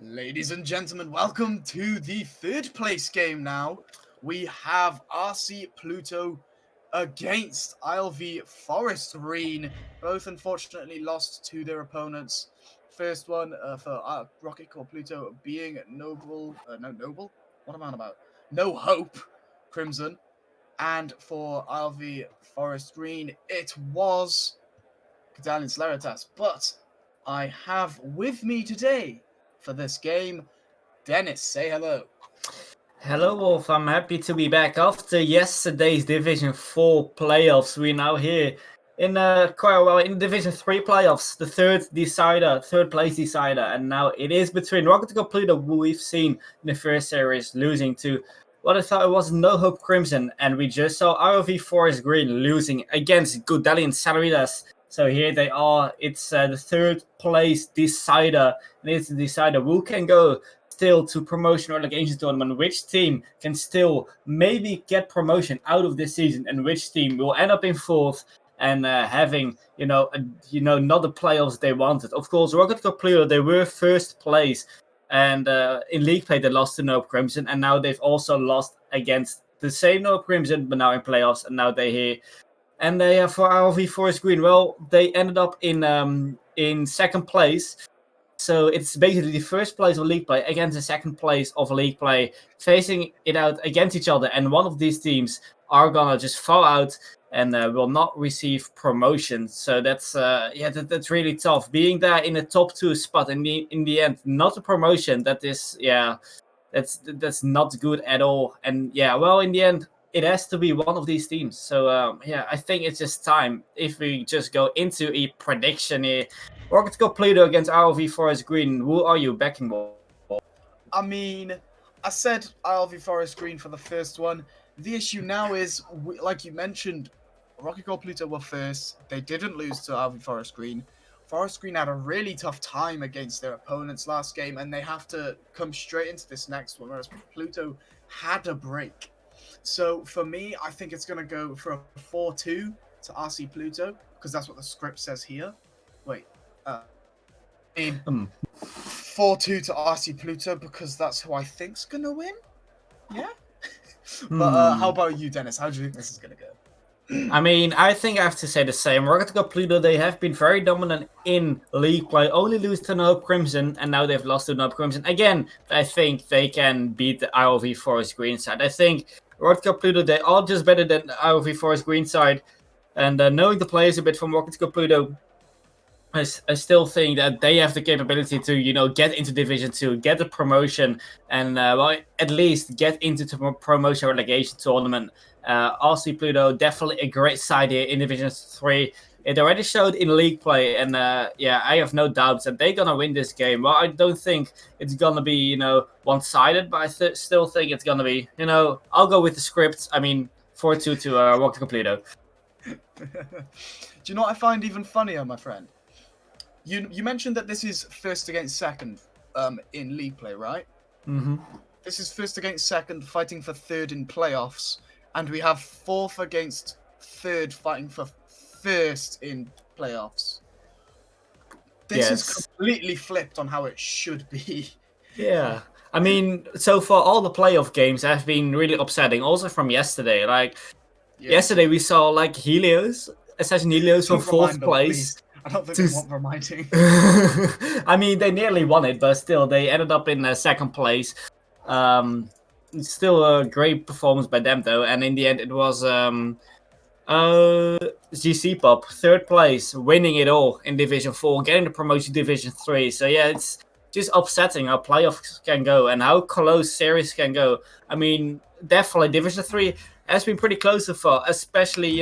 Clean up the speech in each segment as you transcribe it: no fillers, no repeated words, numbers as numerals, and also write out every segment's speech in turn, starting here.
Ladies and gentlemen, welcome to the third place game now. We have RC Pluto against ILV Forest Green. Both unfortunately lost to their opponents. First one for Rocket Corps Pluto being Noble. What am I on about? No Hope Crimson. And for ILV Forest Green, it was Cadalian Sleritas. But I have with me today for this game Dennis. Say hello. Hello, Wolf. I'm happy to be back after yesterday's Division 4 playoffs. We're now here in in Division 3 playoffs, the third place decider, and now it is between Rocket Cup Pluto, who we've seen in the first series losing to what I thought it was No Hope Crimson, and we just saw ROV Forest Green losing against Gudalian Salaridas. So here they are. It's the third place decider, and it's the decider who can go still to promotion or relegation tournament, which team can still maybe get promotion out of this season, and which team will end up in fourth and having not the playoffs they wanted. Of course, Rocket Cup Pluto, they were first place, and in league play they lost to Nope Crimson, and now they've also lost against the same Nope Crimson, but now in playoffs, and now they're here. And they for RV Forest Green, well, they ended up in second place. So it's basically the first place of league play against the second place of league play, facing it out against each other. And one of these teams are gonna just fall out and will not receive promotion. So that's that's really tough. Being there in the top two spot in the end, not a promotion. That's not good at all. And in the end, it has to be one of these teams. So I think it's just time if we just go into a prediction here. Rocket Cup Pluto against ROV Forest Green. Who are you backing? I mean, I said ILV Forest Green for the first one. The issue now is, like you mentioned, Rocket Corps Pluto were first. They didn't lose to ILV Forest Green. Forest Green had a really tough time against their opponents last game, and they have to come straight into this next one, whereas Pluto had a break. So for me, I think it's going to go for a 4-2 to RC Pluto, because that's what the script says here. Wait. 4-2 to RC Pluto, because that's who I think's going to win. Yeah? But how about you, Dennis? How do you think this is going to go? I mean, I think I have to say the same. Rocket Cup Pluto, they have been very dominant in league play. Only lose to Nope Crimson, and now they've lost to Nope Crimson. Again, I think they can beat the IOV Forest Green side. I think Rocket Cup Pluto, they are just better than the IOV Forest Green side. And knowing the players a bit from Rocket Cup Pluto, I still think that they have the capability to, get into Division 2, get a promotion, and at least get into the promotion relegation tournament. RC Pluto, definitely a great side here in Division 3. It already showed in league play, and I have no doubts that they're gonna win this game. Well, I don't think it's gonna be, one-sided, but I still think it's gonna be, I'll go with the script. I mean, 4-2 to Rocket Cup Pluto. Do you know what I find even funnier, my friend? You mentioned that this is first against second in league play, right? Mm-hmm. This is first against second, fighting for third in playoffs, and we have fourth against third, fighting for first in playoffs. This is completely flipped on how it should be. Yeah. I mean, so far all the playoff games have been really upsetting. Also from yesterday, yesterday we saw Helios, Assassin Helios from fourth place. Please. I don't think they want reminding. I mean, they nearly won it, but still, they ended up in second place. Still a great performance by them, though. And in the end, it was GC Pop, third place, winning it all in Division 4, getting the promotion to Division 3. So, yeah, it's just upsetting how playoffs can go and how close series can go. I mean, definitely, Division 3 has been pretty close so far, especially,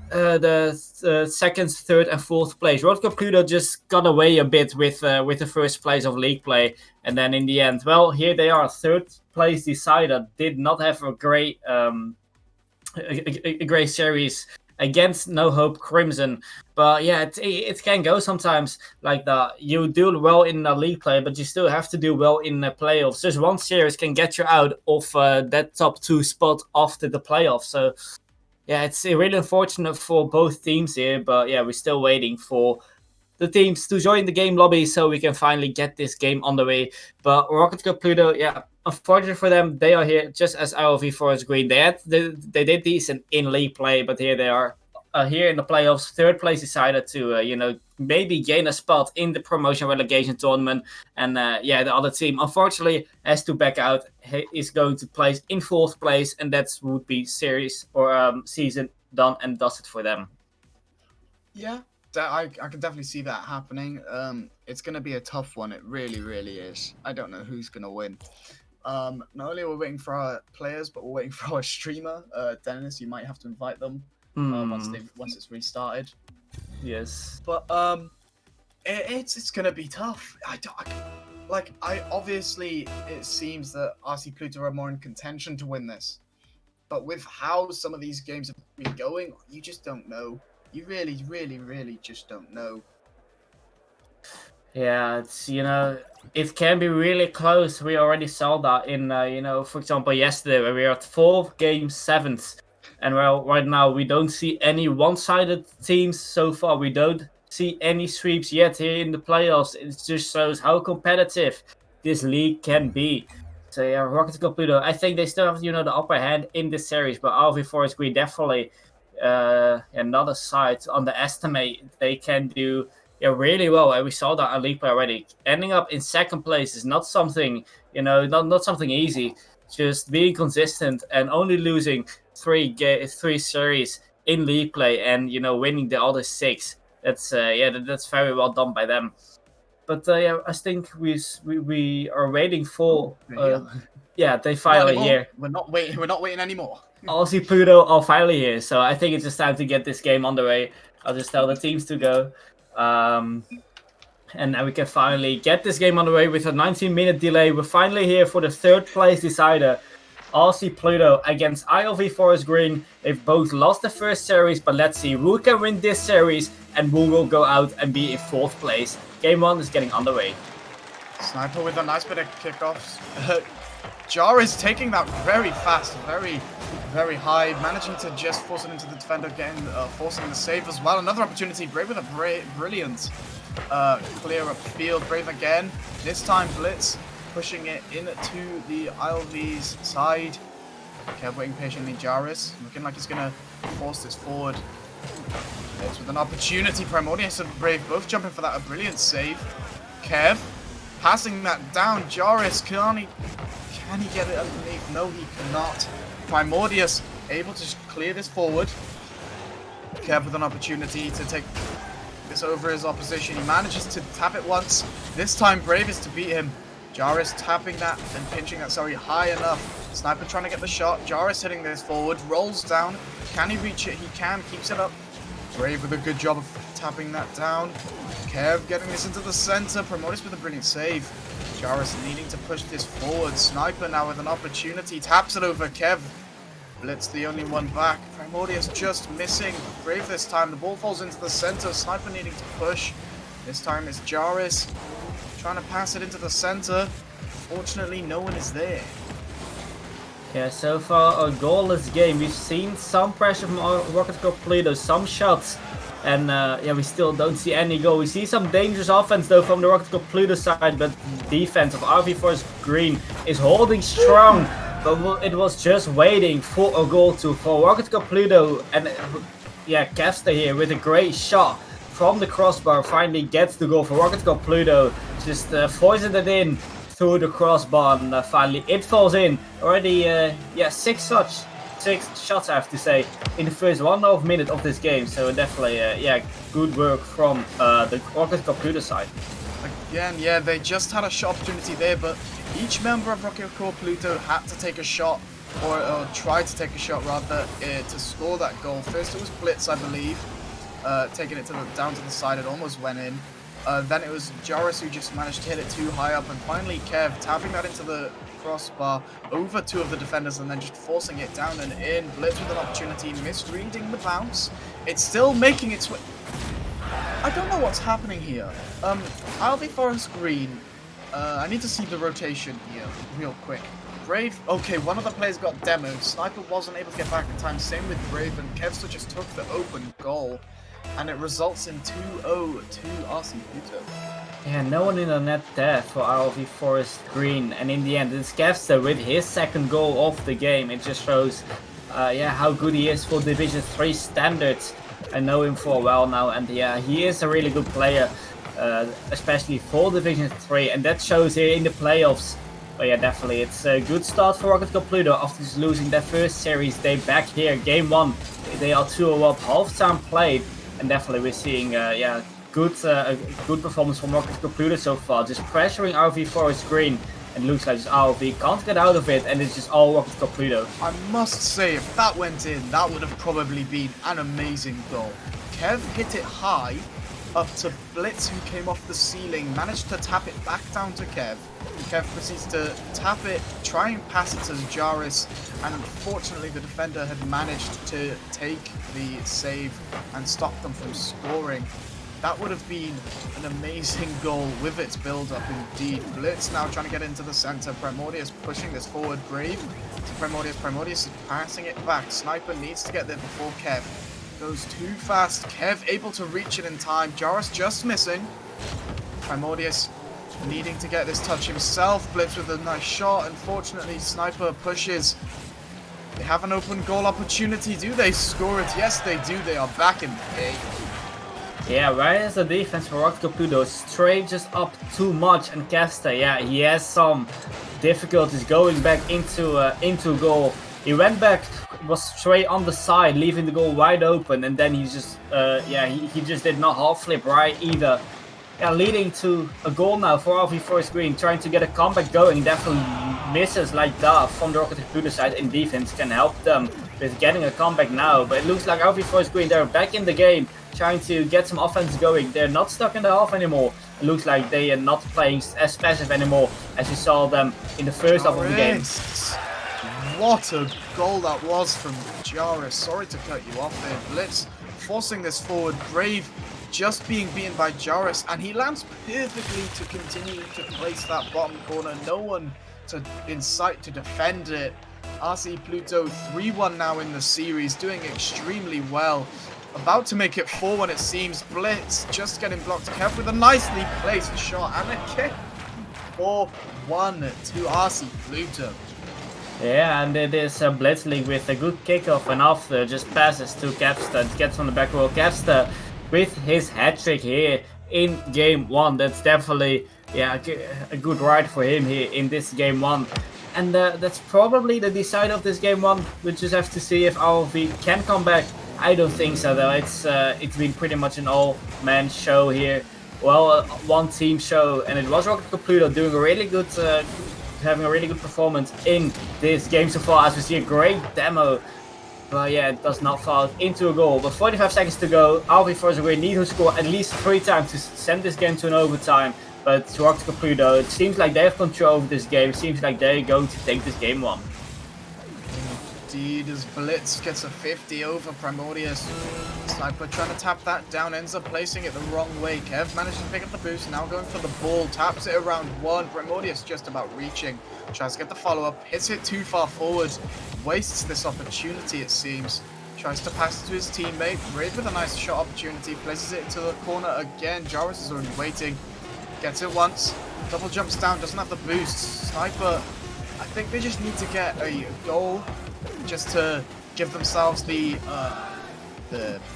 the second, third, and fourth place. Rocket Cup Pluto just got away a bit with the first place of league play, and then in the end, well, here they are, third place decider. Did not have a great great series against No Hope Crimson, but yeah, it can go sometimes like that. You do well in the league play, but you still have to do well in the playoffs. Just one series can get you out of that top 2 spot after the playoffs. So. Yeah, it's really unfortunate for both teams here, but yeah, we're still waiting for the teams to join the game lobby so we can finally get this game on the way. But Rocket Cup Pluto, yeah, unfortunately for them, they are here just as ILV Forest Green. They did decent in league play, but here they are. Here in the playoffs, third place decided to maybe gain a spot in the promotion relegation tournament, and the other team unfortunately has to back out. He is going to place in fourth place, and that would be series or season done and dusted for them. Yeah, I can definitely see that happening. It's gonna be a tough one. It really, really is. I don't know who's gonna win. Not only are we waiting for our players, but we're waiting for our streamer, Dennis. You might have to invite them once it's restarted. Yes. But it's gonna be tough. I obviously it seems that RC Pluto are more in contention to win this, but with how some of these games have been going, you just don't know. You really, really, really just don't know. Yeah, it's it can be really close. We already saw that in for example yesterday where we are at 4-game 7th, and well right now we don't see any one-sided teams so far. We don't see any sweeps yet here in the playoffs. It just shows how competitive this league can be. So yeah, Rocket Cup Pluto, I think they still have the upper hand in this series, but RV Forest Green definitely another side to underestimate. They can do really well, and we saw that in league play already. Ending up in second place is not something not something easy. Just being consistent and only losing three series in league play, and winning the other 6. That's that's very well done by them. But I think we are waiting for. They finally here. We're not waiting. We're not waiting anymore. Aussie Pluto are finally here, so I think it's just time to get this game on the way. I'll just tell the teams to go. And now we can finally get this game on the way with a 19-minute delay. We're finally here for the third place decider. RC Pluto against ILV Forest Green. They've both lost the first series, but let's see who can win this series and who will go out and be in fourth place. Game 1 is getting underway. Sniper with a nice bit of kickoffs. Jar is taking that very fast, very, very high, managing to just force it into the defender, forcing the save as well. Another opportunity, Brave with a brilliant clear up field. Brave again, this time Blitz, pushing it into the ILV's side. Kev waiting patiently, Jaris, looking like he's going to force this forward. Blitz with an opportunity, Primordius and Brave both jumping for that, a brilliant save. Kev, passing that down, Jaris, can he get it underneath? No, he cannot. Primordius able to clear this forward. Kev with an opportunity to take this over his opposition. He manages to tap it once. This time Brave is to beat him. Jaris tapping that and pinching that, high enough. Sniper trying to get the shot. Jaris hitting this forward. Rolls down. Can he reach it? He can. Keeps it up. Brave with a good job of tapping that down. Kev getting this into the center. Primordius with a brilliant save. Jaris needing to push this forward. Sniper now with an opportunity. Taps it over Kev. Blitz the only one back. Primordius just missing. Brave this time. The ball falls into the center. Sniper needing to push. This time it's Jaris trying to pass it into the center. Fortunately, no one is there. Yeah, so far a goalless game. We've seen some pressure from Rocket Cup Pluto, some shots, and we still don't see any goal. We see some dangerous offense though from the Rocket Cup Pluto side, but defense of RV Forest Green is holding strong. But it was just waiting for a goal for Rocket Cup Pluto, and Kevster here with a great shot from the crossbar finally gets the goal for Rocket Cup Pluto. Just forcing it in through the crossbar, and finally it falls in. Already, 6 shots I have to say in the first 1.5 minute of this game. So definitely, good work from the Rocket Cup Pluto side. Again, they just had a shot opportunity there, but each member of Rocket Cup Pluto had to take a shot, or try to take a shot rather, to score that goal. First it was Blitz, I believe, taking it down to the side. It almost went in. Then it was Jaris who just managed to hit it too high up, and finally Kev tapping that into the crossbar over 2 of the defenders and then just forcing it down and in. Blitz with an opportunity, misreading the bounce. It's still making its way. I don't know what's happening here. ILV Forest Green, I need to see the rotation here real quick. Brave, okay, one of the players got demoed. Sniper wasn't able to get back in time, same with Brave, and Kevster just took the open goal. and it results in 2-0 to RC Pluto. Yeah, no one in the net there for RLV Forest Green, and in the end, it's Kevster with his second goal of the game. It just shows, yeah, how good he is for Division 3 standards. I know him for a while now, and yeah, he is a really good player, especially for Division 3, and that shows here in the playoffs. But yeah, definitely, it's a good start for Rocket Cup Pluto after just losing their first series. They back here, game 1. They are 2-0 up, half-time played, and definitely we're seeing, yeah, good performance from Rocket Computer so far, just pressuring RV Forest Green, and it looks like just RV can't get out of it, and it's just all Rocket Computer. I must say, if that went in, that would have probably been an amazing goal. Kev hit it high, up to Blitz, who came off the ceiling, managed to tap it back down to Kev. Kev proceeds to tap it, try and pass it to Jaris, and unfortunately the defender had managed to take the save and stop them from scoring. That would have been an amazing goal with its build-up indeed. Blitz now trying to get into the center. Primordius pushing this forward. Brave to Primordius. Primordius is passing it back. Sniper needs to get there before Kev. Goes too fast. Kev able to reach it in time. Jaris just missing. Primordius needing to get this touch himself. Blitz with a nice shot. Unfortunately, Sniper pushes. They have an open goal opportunity. Do they score it? Yes, they do. They are back in the game. Yeah, right as the defense for Rocket Computer straight just up too much, and Kevster, yeah, he has some difficulties going back into goal. He went back, was straight on the side, leaving the goal wide open, and then he just, yeah, he just did not half flip right either. Yeah, leading to a goal now for RV Forest Green, trying to get a comeback going. Definitely misses like that from the Rocket Computer side in defense can help them with getting a comeback now. But it looks like RV Forest Green, they're back in the game, trying to get some offense going. They're not stuck in the half anymore. It looks like they are not playing as passive anymore as you saw them in the first half of the game. What a goal that was from Jaris. Sorry to cut you off there. Blitz forcing this forward. Brave just being beaten by Jaris, and he lands perfectly to continue to place that bottom corner. No one in sight to defend it. RC Pluto 3-1 now in the series, doing extremely well. About to make it 4-1 it seems. Blitz just getting blocked. Kev with a nicely placed shot and a kick. 4-1 to RC Pluto. Yeah, and it is Blitzling with a good kickoff, and after just passes to Kevster, gets on the back row. Kevster with his hat-trick here in game 1. That's definitely, yeah, a good ride for him here in this game 1. And that's probably the decider of this game 1. We just have to see if RLV can come back. I don't think so though. It's been pretty much an all-man show here. Well, one-team show, and it was Rocket Pluto doing a really good, having a really good performance in this game so far, as we see a great demo. But yeah, it does not fall into a goal. But 45 seconds to go. RV Forest Green need to score at least 3 times to send this game to an overtime. But to Rocket Pluto, it seems like they have control over this game. It seems like they're going to take this game 1. Indeed, as Blitz gets a 50 over Primordius. Sniper trying to tap that down, ends up placing it the wrong way. Kev manages to pick up the boost, now going for the ball, taps it around 1. Primordius just about reaching, tries to get the follow-up, hits it too far forward, wastes this opportunity it seems. Tries to pass it to his teammate, Brave with a nice shot opportunity, places it into the corner again. Jaris is already waiting, gets it once, double jumps down, doesn't have the boost. Sniper, I think they just need to get a goal just to give themselves the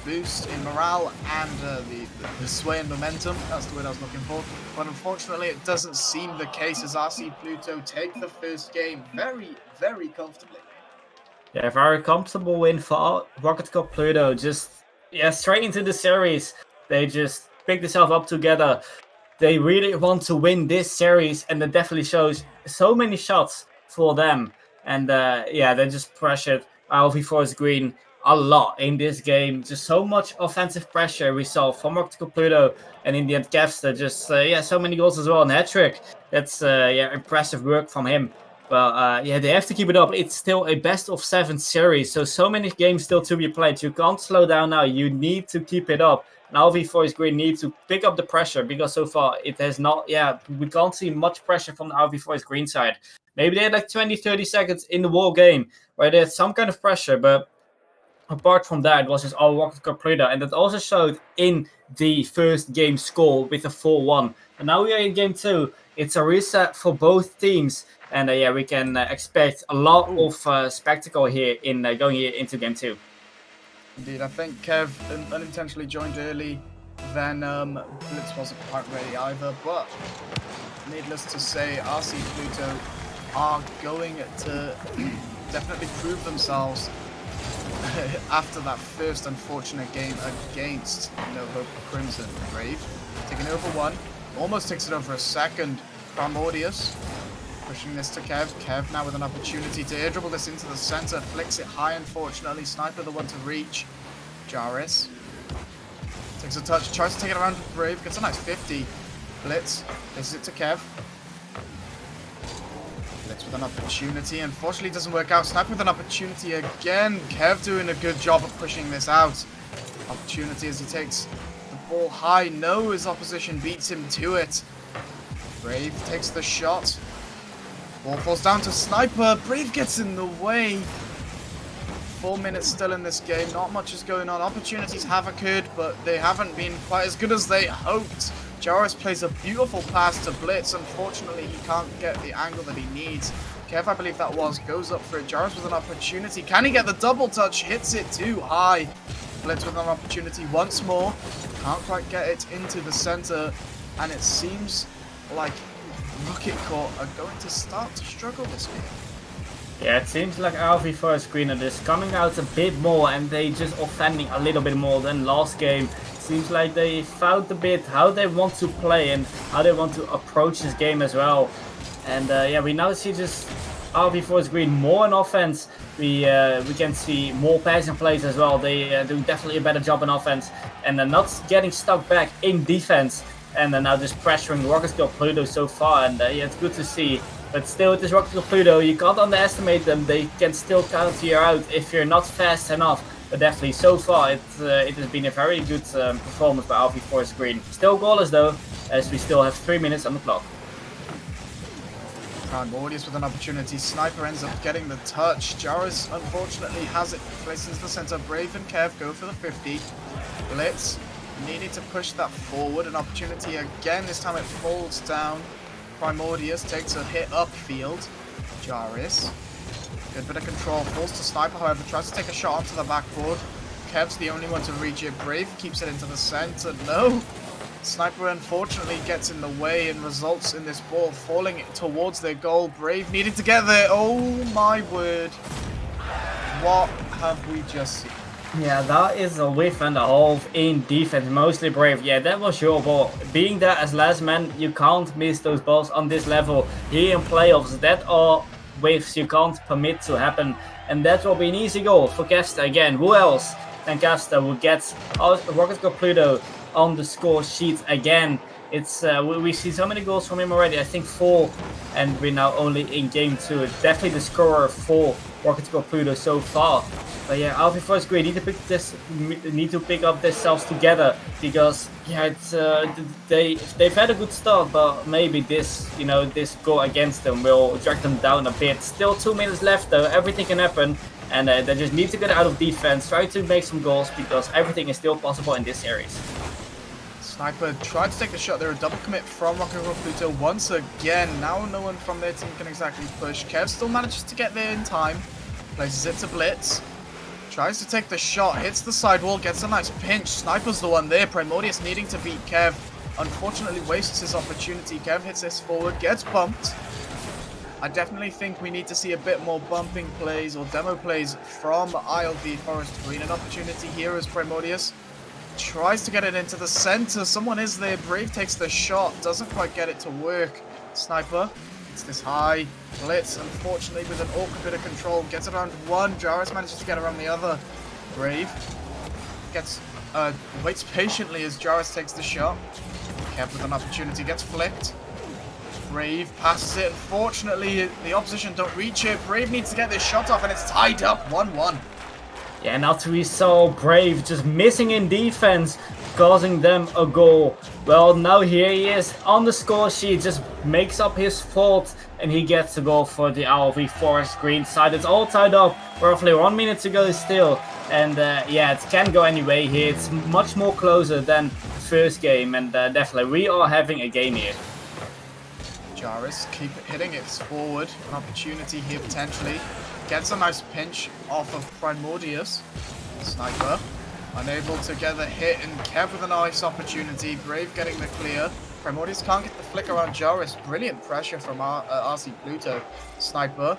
boost in morale and the sway and momentum. That's the word I was looking for. But unfortunately, it doesn't seem the case, as RC Pluto take the first game very, very comfortably. Yeah, very comfortable win for Rocket Cup Pluto. Just, yeah, straight into the series. They just picked themselves up together. They really want to win this series, and it definitely shows so many shots for them. And yeah, they just pressured RLV Forest Green a lot in this game. Just so much offensive pressure we saw from Rocket Cup Pluto, and in the end, Kevster just, yeah, so many goals as well. And hat-trick. That's, yeah, impressive work from him. Well, yeah, they have to keep it up. It's still a best-of-7 series, so many games still to be played. You can't slow down now. You need to keep it up. And RV Forest Green needs to pick up the pressure, because so far it has not, yeah, we can't see much pressure from the RV Forest Green side. Maybe they had like 20-30 seconds in the whole game where they had some kind of pressure, but apart from that, it was just all Rocket Cup Pluto, and that also showed in the first game score with a 4-1. And now we are in game 2. It's a reset for both teams, and yeah, we can expect a lot Ooh. of spectacle here in going here into game 2. Indeed, I think Kev unintentionally joined early, then Blitz wasn't quite ready either, but needless to say, RC Pluto are going to definitely prove themselves after that first unfortunate game against No Hope Crimson. Brave taking over one, almost takes it over a second. Primordius pushing this to Kev. Kev now with an opportunity to air dribble this into the center, flicks it high unfortunately. Sniper the one to reach. Jaris takes a touch, tries to take it around with Brave, gets a nice 50. Blitz places it to Kev. Blitz with an opportunity, unfortunately doesn't work out. Sniper with an opportunity again. Kev doing a good job of pushing this out. Opportunity as he takes the ball high. No, his opposition beats him to it. Brave takes the shot. Ball falls down to Sniper. Brave gets in the way. 4 minutes still in this game. Not much is going on. Opportunities have occurred, but they haven't been quite as good as they hoped. Jaris plays a beautiful pass to Blitz. Unfortunately, he can't get the angle that he needs. Kev, I believe that was, goes up for it. Jaris with an opportunity. Can he get the double touch? Hits it too high. Blitz with an opportunity once more. Can't quite get it into the center. And it seems like Rocket Corps are going to start to struggle this game. Yeah, it seems like RV Forest Green is coming out a bit more, and they just offending a little bit more than last game. Seems like they found a bit how they want to play and how they want to approach this game as well. And yeah, we now see just RV Forest Green more in offense. We can see more passing plays as well. They do definitely a better job in offense, and they're not getting stuck back in defense. And they're now just pressuring Rocket Cup Pluto so far, and yeah, it's good to see. But still, with this Rocket Cup Pluto, you can't underestimate them. They can still counter you out if you're not fast enough. But definitely, so far, it has been a very good performance by RV Forest Green. Still goalless though, as we still have 3 minutes on the clock. Primordius with an opportunity. Sniper ends up getting the touch. Jaris, unfortunately, has it placed into the center. Brave and Kev go for the 50. Blitz needing to push that forward. An opportunity again. This time it falls down. Primordius takes a hit upfield. Jaris, good bit of control. Falls to Sniper, however, tries to take a shot onto the backboard. Kev's the only one to reach it. Brave keeps it into the center. No! Sniper unfortunately gets in the way and results in this ball falling towards their goal. Brave needed to get there. Oh my word. What have we just seen? Yeah, that is a whiff and a half in defense, mostly Brave. Yeah, that was your ball. Being there as last man, you can't miss those balls on this level. Here in playoffs, that are whiffs you can't permit to happen. And that will be an easy goal for Kevster again. Who else than Kevster who gets Rocket Cup Pluto on the score sheet again? It's we see so many goals from him already. I think 4, and we're now only in game 2. It's definitely the scorer for Rocket Cup Pluto so far. But yeah, RV Forest Green need to pick up themselves together, because yeah, it's they've had a good start, but maybe this this goal against them will drag them down a bit. Still 2 minutes left though. Everything can happen, and they just need to get out of defense, try to make some goals, because everything is still possible in this series. Sniper tried to take the shot there, a double commit from Rocket Cup Pluto once again. Now no one from their team can exactly push. Kev still manages to get there in time, places it to Blitz. Tries to take the shot, hits the sidewall, gets a nice pinch. Sniper's the one there. Primordius needing to beat Kev. Unfortunately wastes his opportunity. Kev hits this forward, gets bumped. I definitely think we need to see a bit more bumping plays or demo plays from ILV Forest Green. An opportunity here as Primordius tries to get it into the center. Someone is there. Brave takes the shot, doesn't quite get it to work. Sniper hits this high. Blitz, unfortunately, with an awkward bit of control, gets around one. Jaris manages to get around the other. Brave gets waits patiently as Jaris takes the shot. Kev with an opportunity, gets flicked. Brave passes it. Unfortunately, the opposition don't reach it. Brave needs to get this shot off, and it's tied up 1-1. Yeah, and after we saw Brave just missing in defense, causing them a goal. Well, now here he is on the score sheet, just makes up his fault, and he gets a goal for the RV Forest Green side. It's all tied up, roughly 1 minute to go still, And yeah, it can go any way here. It's much more closer than the first game, and definitely we are having a game here. Jarvis keep hitting it forward. An opportunity here potentially. Gets a nice pinch off of Primordius. Sniper unable to get the hit, and Kev with a nice opportunity. Brave getting the clear. Primordius can't get the flick around Jarvis. Brilliant pressure from RC Pluto. Sniper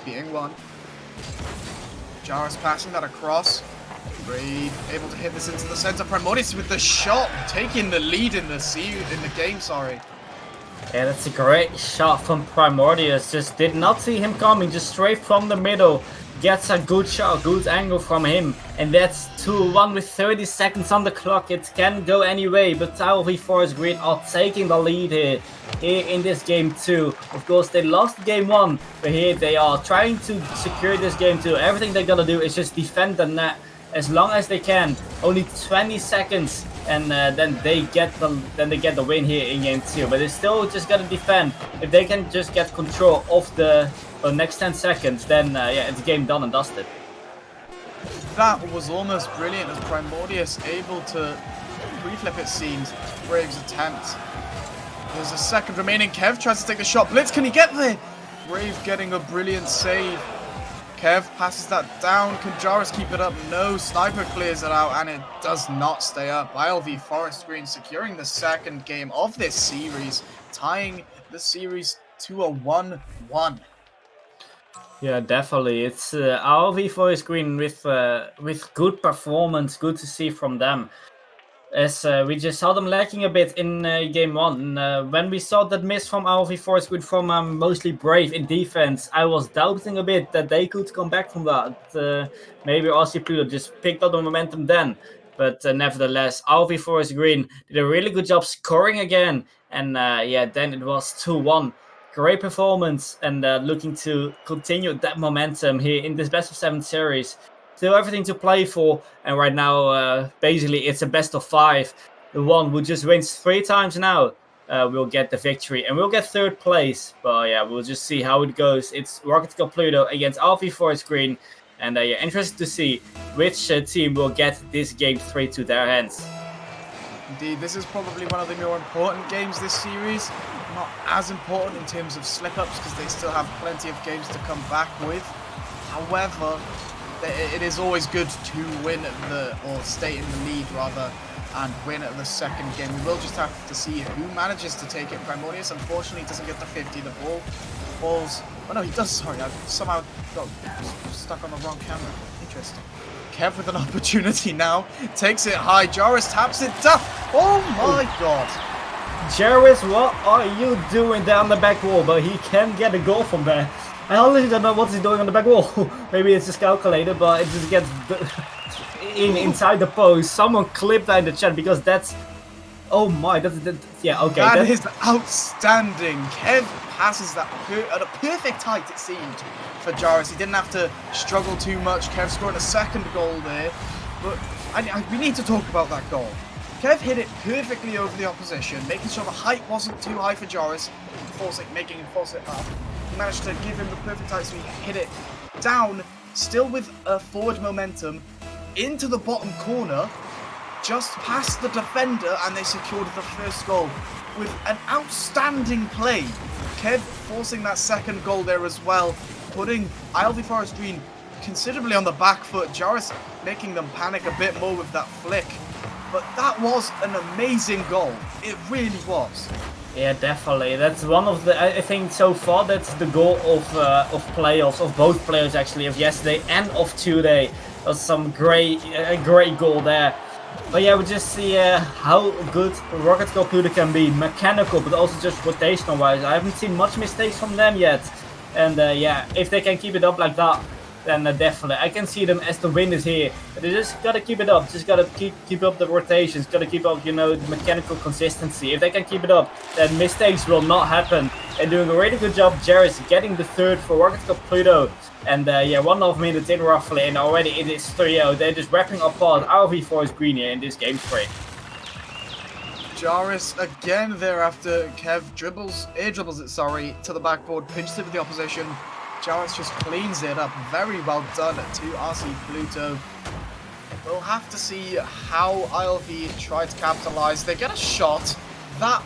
beating one. Jarvis passing that across. Brave able to hit this into the center. Primordius with the shot, taking the lead in the game. Sorry. Yeah, that's a great shot from Primordius. Just did not see him coming, just straight from the middle. Gets a good shot, good angle from him. And that's 2-1 with 30 seconds on the clock. It can go any way, but ILV Forest Green are taking the lead here in this game too. Of course, they lost game 1, but here they are trying to secure this game too. Everything they're gonna do is just defend the net as long as they can. Only 20 seconds, and then they get the win here in game 2. But they still just gotta defend. If they can just get control of the next 10 seconds, then yeah, it's game done and dusted. That was almost brilliant as Primordius able to reflip, it seems. Brave's attempt. There's a second remaining. Kev tries to take the shot. Blitz, can he get there? Brave getting a brilliant save. Kev passes that down. Can Jarvis keep it up? No. Sniper clears it out, and it does not stay up. ILV Forest Green securing the second game of this series, tying the series to a 1-1. Yeah, definitely. It's ILV Forest Green with good performance. Good to see from them. As we just saw them lacking a bit in game 1. When we saw that miss from ILV Forest Green from mostly Brave in defense, I was doubting a bit that they could come back from that. Maybe RC Pluto just picked up the momentum then. But nevertheless, ILV Forest Green did a really good job scoring again. And yeah, then it was 2-1. Great performance, and looking to continue that momentum here in this best of 7 series. Still everything to play for, and right now basically it's a best of 5. The one who just wins 3 times now will get the victory, and we'll get 3rd place. But yeah, we'll just see how it goes. It's Rocket Cup Pluto against ILV Forest Green, and yeah, interested to see which team will get this game 3 to their hands. Indeed, this is probably one of the more important games this series. Not as important in terms of slip-ups because they still have plenty of games to come back with. However, it is always good to win or stay in the lead rather, and win at the second game. We will just have to see who manages to take it. Primordius unfortunately doesn't get the 50. The ball falls. Oh no, he does. Sorry, I somehow got stuck on the wrong camera. Interesting. Kev with an opportunity now. Takes it high. Jarvis taps it down. Oh my god. Jarvis, what are you doing there on the back wall? But he can get a goal from there. I honestly don't know what he's doing on the back wall. Maybe it's just calculated, but it just gets inside the post. Someone clipped that in the chat because that's... Oh my, yeah, okay. That is outstanding. Kev passes that at a perfect height, it seemed, for Jarvis. He didn't have to struggle too much. Kev scoring a second goal there. But we need to talk about that goal. Kev hit it perfectly over the opposition, making sure the height wasn't too high for Jarvis, making him force it up. He managed to give him the perfect height, so he hit it down, still with a forward momentum, into the bottom corner, just past the defender, and they secured the first goal with an outstanding play. Kev forcing that second goal there as well, putting ILV Forest Green considerably on the back foot. Jarvis making them panic a bit more with that flick. But that was an amazing goal. It really was. Yeah, definitely. That's one of the... I think so far that's the goal of playoffs, of both players actually, of yesterday and of today. Was some great goal there. But yeah, we just see how good Rocket Cup Pluto can be, mechanical, but also just rotational wise. I haven't seen much mistakes from them yet. And yeah, if they can keep it up like that, then definitely I can see them as the winners here. But they just gotta keep it up, just gotta keep up the rotations, gotta keep up, you know, the mechanical consistency. If they can keep it up, then mistakes will not happen. And doing a really good job, Jarvis getting the 3rd for Rocket Cup Pluto. And yeah, 1.5 minutes in roughly, and already it is 3-0. They're just wrapping apart ILV Forest Green here in this game 3. Jarvis again there after Kev air dribbles it, to the backboard, pinches it with the opposition. Jarvis just cleans it up. Very well done to RC Pluto. we'll have to see how ILV try to capitalize. They get a shot that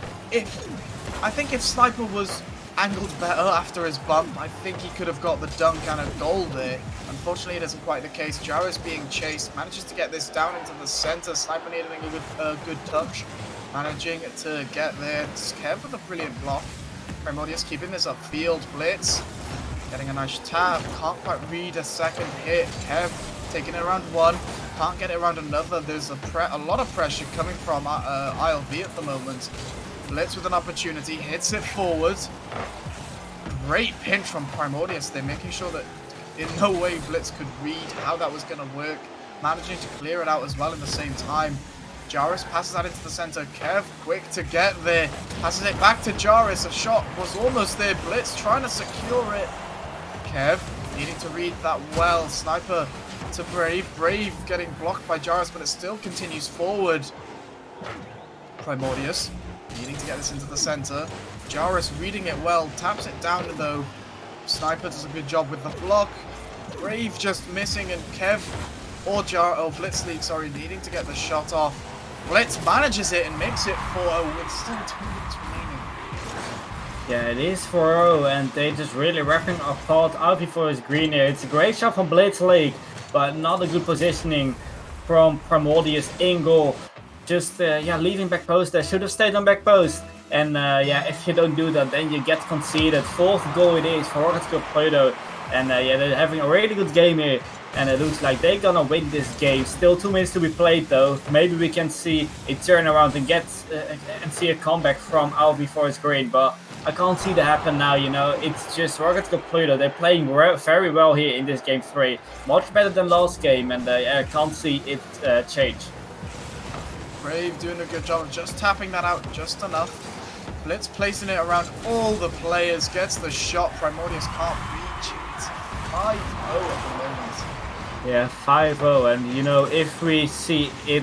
I think if Sniper was angled better after his bump, I think he could have got the dunk and a goal there. Unfortunately, it isn't quite the case. Jarvis being chased, manages to get this down into the center. Sniper needing a good touch, managing to get there. Kev with a brilliant block. Primordius keeping this upfield. Blitz getting a nice tap. Can't quite read a second hit. Kev taking it around one. Can't get it around another. There's a lot of pressure coming from ILV at the moment. Blitz with an opportunity. Hits it forward. Great pinch from Primordius. They're making sure that in no way Blitz could read how that was going to work. Managing to clear it out as well in the same time. Jarvis passes that into the center. Kev quick to get there. Passes it back to Jarvis. A shot was almost there. Blitz trying to secure it. Kev needing to read that well. Sniper to Brave. Brave getting blocked by Jarvis, but it still continues forward. Primordius needing to get this into the center. Jarvis reading it well. Taps it down though. Sniper does a good job with the block. Brave just missing, and Kev or Blitz League, sorry, needing to get the shot off. Blitz manages it and makes it 4-0 with still 2 minutes remaining. Yeah, it is 4-0, and they just really wrapping apart Alfie for his green here. It's a great shot from Blitz League, but not a good positioning from Primordius in goal. Just, leaving back post there. Should have stayed on back post. And, if you don't do that, then you get conceded. 4th goal it is for Rocket Club Pluto. And, they're having a really good game here. And it looks like they're gonna win this game. Still 2 minutes to be played, though. Maybe we can see a turnaround and see a comeback from Alfie for his green. But I can't see that happen now, you know. It's just Rocket Club Pluto. They're playing very well here in this game 3. Much better than last game. And, I can't see it change. Brave doing a good job of just tapping that out just enough. Blitz placing it around all the players. Gets the shot. Primordius can't reach it. It's 5-0 at the moment. Yeah, 5-0, and you know, if we see it,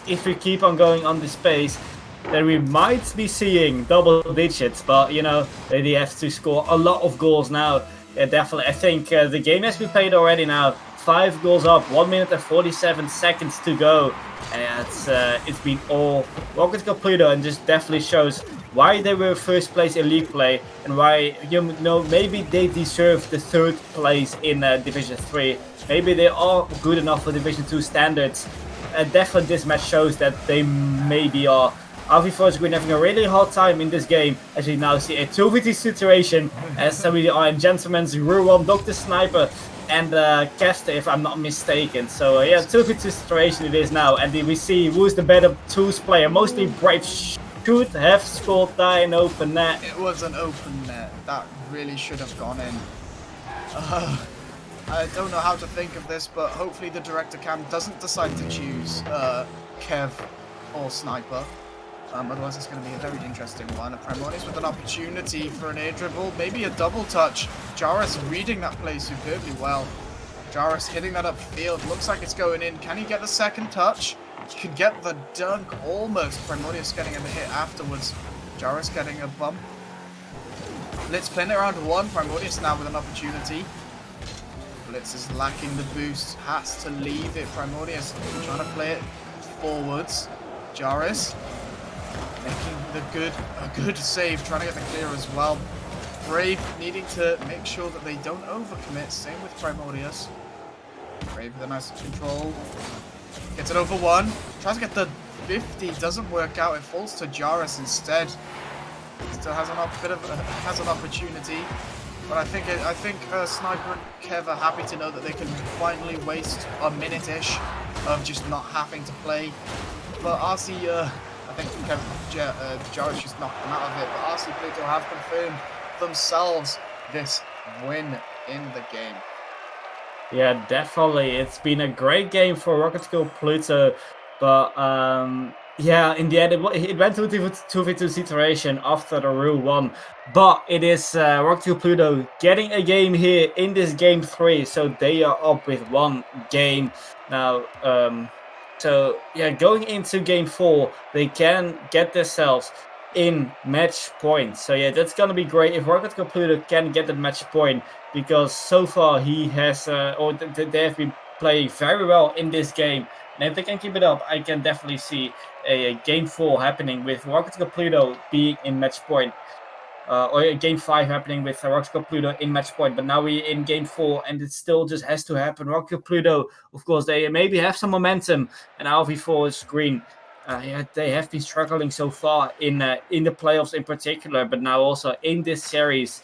if we keep on going on this pace, then we might be seeing double digits. But you know, they have to score a lot of goals now. Yeah, definitely. I think the game has been played already now. 5 goals up, 1 minute and 47 seconds to go, and it's been all Rocket Cup Pluto, and just definitely shows why they were first place in league play and why, you know, maybe they deserve the 3rd place in Division 3. Maybe they are good enough for Division 2 standards. Definitely this match shows that they maybe are. Alfie Force Green having a really hard time in this game, as we now see a 2v2 situation, as we are in Gentleman's Rule 1, Dr. Sniper and Caster, if I'm not mistaken. So yeah, 2v2 situation it is now, and we see who's the better 2s player. Mostly Brave should have scored that in open net. It was an open net. That really should have gone in. I don't know how to think of this, but hopefully the director cam doesn't decide to choose Kev or Sniper. Otherwise it's going to be a very interesting one. Primordius with an opportunity for an air dribble, maybe a double touch. Jarvis reading that play superbly well. Jarvis hitting that upfield, looks like it's going in. Can he get the second touch? He could get the dunk almost. Primordius getting a hit afterwards. Jarvis getting a bump. Blitz playing it around 1. Primordius now with an opportunity. Blitz is lacking the boost, has to leave it. Primordius trying to play it forwards. Jarvis making a good save, trying to get the clear as well. Brave needing to make sure that they don't overcommit. Same with Primordius. Brave with a nice control. Gets it over 1. Tries to get the 50. Doesn't work out. It falls to Jarvis instead. Still has an opportunity. But I think Sniper and Kev are happy to know that they can finally waste a minute-ish of just not having to play. But RC, I think Jarvis just knocked them out of it. But RC Pluto have confirmed themselves this win in the game. Yeah, definitely. It's been a great game for Rocket School Pluto. But yeah, in the end, it went to a 2v2 situation after the Rule 1. But it is Rocket School Pluto getting a game here in this game 3. So they are up with 1 game now. So yeah, going into game 4, they can get themselves in match point. So yeah, that's gonna be great if Rocket Club Pluto can get that match point, because so far he has they have been play very well in this game. And if they can keep it up, I can definitely see a game 4 happening with Rocket Cup Pluto being in match point. Or a game 5 happening with Rocket Cup Pluto in match point. But now we're in game 4, and it still just has to happen. Rocket Cup Pluto, of course, they maybe have some momentum, and RV4 is green. Yeah, they have been struggling so far in the playoffs in particular, but now also in this series,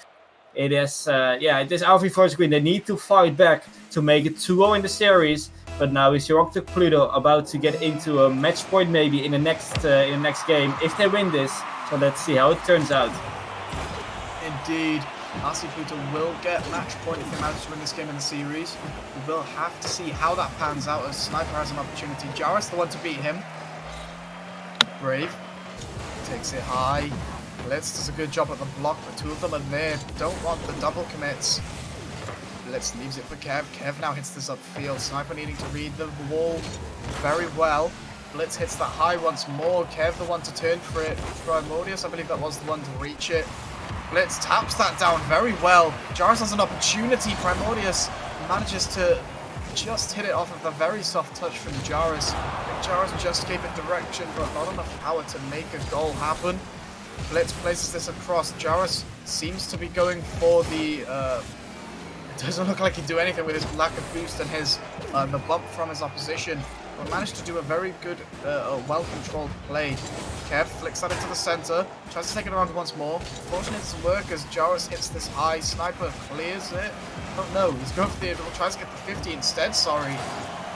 it is it is RV4 is green. They need to fight back to make it 2-0 in the series. But now is Rocket Pluto about to get into a match point maybe in the next game if they win this. So let's see how it turns out. Indeed, RC Pluto will get match point if they manage to win this game in the series. We will have to see how that pans out as Sniper has an opportunity. Jaris the one to beat him. Brave takes it high. Blitz does a good job at the block, but two of them are there. Don't want the double commits. Blitz leaves it for Kev. Kev now hits this upfield. Sniper needing to read the wall very well. Blitz hits that high once more. Kev the one to turn for it. Primordius, I believe that was the one to reach it. Blitz taps that down very well. Jaris has an opportunity. Primordius manages to just hit it off of the very soft touch from Jaris. Jaris just gave it direction, but not enough power to make a goal happen. Blitz places this across. Jaris seems to be going for the... it doesn't look like he'd do anything with his lack of boost and his the bump from his opposition. But managed to do a very good, well-controlled play. Kev flicks that into the center, tries to take it around once more. Fortunately, it doesn't work as Jaris hits this high. Sniper clears it. Oh no, he's going for the tries to get the 50 instead, sorry.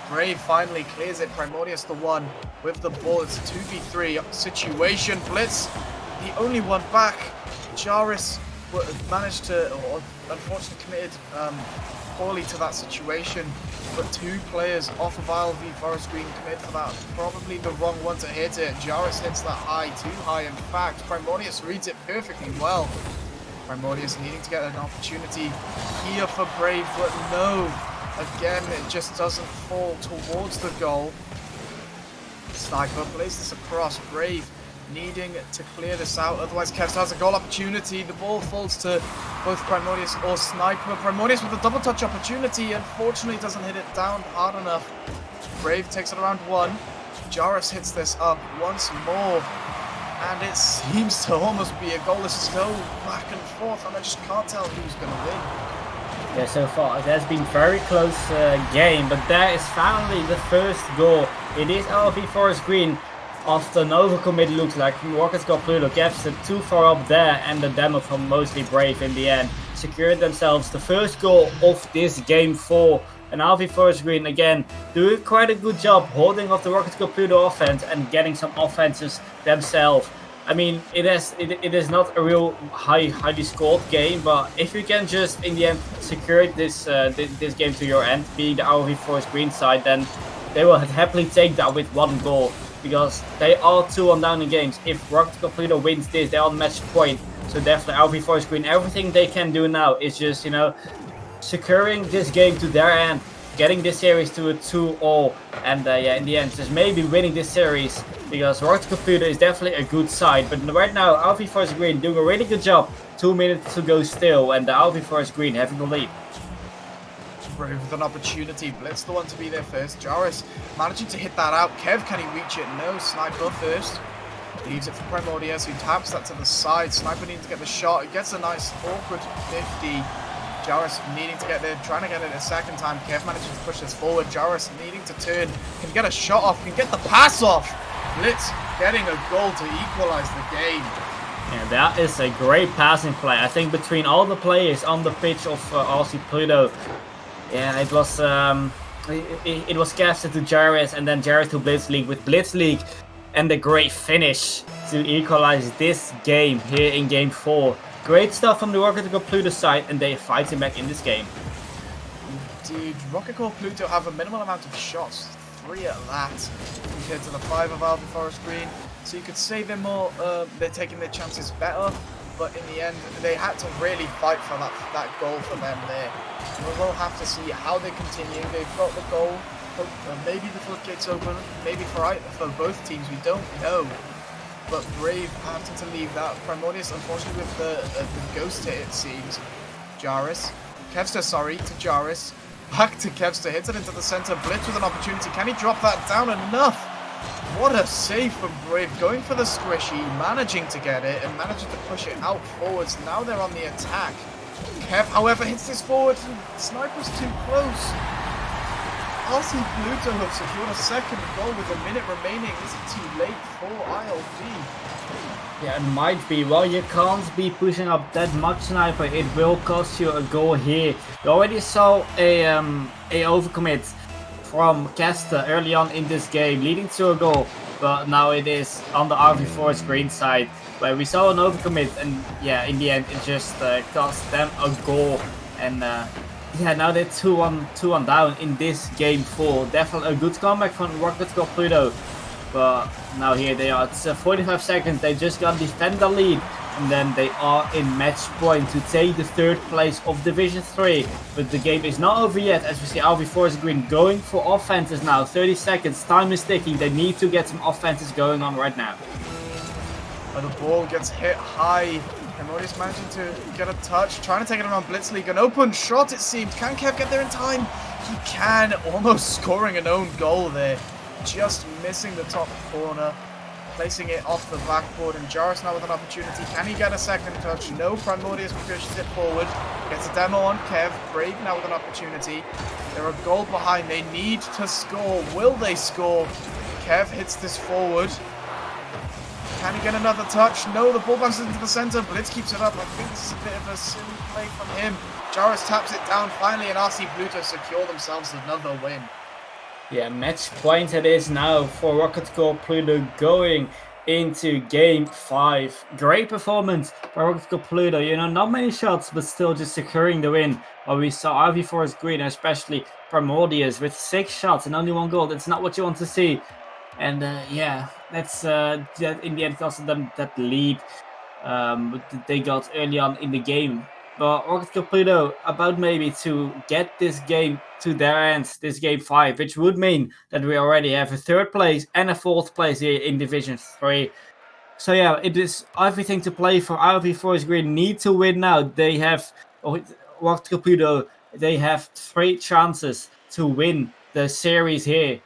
Brave finally clears it. Primordius the one with the ball. It's a 2v3 situation. Blitz, the only one back. Jaris managed to, or unfortunately committed poorly to that situation. But two players off of ILV Forest Green commit for that. Probably the wrong one to hit it. Jaris hits that high, too high in fact. Primordius reads it perfectly well. Primordius needing to get an opportunity here for Brave, but no. Again, it just doesn't fall towards the goal. Sniper plays this across. Brave needing to clear this out, otherwise Kev has a goal opportunity. The ball falls to both Primordius or Sniper. Primordius with a double touch opportunity, unfortunately doesn't hit it down hard enough. Brave takes it around one. Jaris hits this up once more, and it seems to almost be a goal. This is so back and forth, and I just can't tell who's going to win. Yeah, so far it has been very close game, but there is finally the first goal. It is LV Forest Green. After an overcommit, looks like Rockets got Pluto, gets it too far up there, and the demo from mostly Brave in the end secured themselves the first goal of this game 4. And RV Forest Green again doing quite a good job holding off the Rockets got Pluto offense and getting some offenses themselves. I mean, it is not a real highly scored game, but if you can just in the end secure this this game to your end, being the RV Forest Green side, then they will happily take that with one goal. Because they are 2-1 down in games. If Rocket Pluto wins this, they're on match point. So definitely LV Forest Green, everything they can do now is just, you know, securing this game to their end, getting this series to a 2-0, and yeah, in the end, just maybe winning this series. Because Rocket Pluto is definitely a good side. But right now, LV Forest Green doing a really good job. 2 minutes to go still, and the LV Forest Green having the lead. Brave with an opportunity. Blitz the one to be there first. Jaris managing to hit that out. Kev, can he reach it? No. Sniper first. Leaves it for Primordius, who taps that to the side. Sniper needing to get the shot. He gets a nice awkward 50. Jaris needing to get there, trying to get it a second time. Kev managing to push this forward. Jaris needing to turn. Can get a shot off. Can get the pass off. Blitz getting a goal to equalize the game. Yeah, that is a great passing play. I think between all the players on the pitch of RC Pluto, yeah, it was casted to Jaris and then Jaris to Blitzleague with Blitzleague, and a great finish to equalize this game here in game 4. Great stuff from the Rocket Cup Pluto side, and they are fighting back in this game. Indeed, Rocket Cup Pluto have a minimal amount of shots, 3 at that, compared to the 5 of Alpha Forest Green. So you could say they're more, they're taking their chances better. But in the end, they had to really fight for that goal for them there. We will have to see how they continue. They've got the goal. Maybe the floodgates open. Maybe for both teams. We don't know. But Brave having to leave that. Primordius, unfortunately, with the ghost hit, it seems. Jaris. Kevster, sorry, to Jaris. Back to Kevs to hit it into the center. Blitz with an opportunity. Can he drop that down enough? What a save from Brave. Going for the squishy, managing to get it, and managing to push it out forwards. Now they're on the attack. Kev, however, hits this forward. Sniper's too close. RC Pluto have secured a second goal with a minute remaining. Is it too late for ILV? Yeah, it might be. Well, you can't be pushing up that much, Sniper. It will cost you a goal here. You already saw a overcommit from Caster early on in this game, leading to a goal. But now it is on the RV4's green side, where we saw an overcommit, and yeah, in the end, it just cost them a goal. And yeah, now they're 2-1 down in this game 4. Definitely a good comeback from Rocket Cup Pluto. But now here they are. It's 45 seconds. They just got to defend the lead. And then they are in match point to take the 3rd place of Division 3. But the game is not over yet. As we see RV4's green going for offenses now. 30 seconds. Time is ticking. They need to get some offenses going on right now. And the ball gets hit high. Primordius managing to get a touch. Trying to take it around Blitz League. An open shot, it seems. Can Kev get there in time? He can. Almost scoring an own goal there. Just missing the top corner, placing it off the backboard, and Jarvis now with an opportunity. Can he get a second touch? No. Primordius pushes it forward, gets a demo on Kev. Brave now with an opportunity. They're a goal behind. They need to score. Will they score? Kev hits this forward. Can he get another touch? No, the ball bounces into the center. Blitz keeps it up. I think this is a bit of a silly play from him. Jarvis taps it down finally, and RC Pluto secure themselves another win. Yeah, match point it is now for Rocket Cup Pluto going into game 5. Great performance by Rocket Cup Pluto. You know, not many shots, but still just securing the win. While we saw RV4's green, especially Primordius, with 6 shots and only 1 goal. That's not what you want to see. And yeah, that's that in the end cost them that lead they got early on in the game. But Rocket Cup Pluto about maybe to get this game to their ends, this game 5, which would mean that we already have a 3rd place and a 4th place here in Division 3. So yeah, it is everything to play for. RV4's green need to win now. They have, Rocket Cup Pluto, they have 3 chances to win the series here.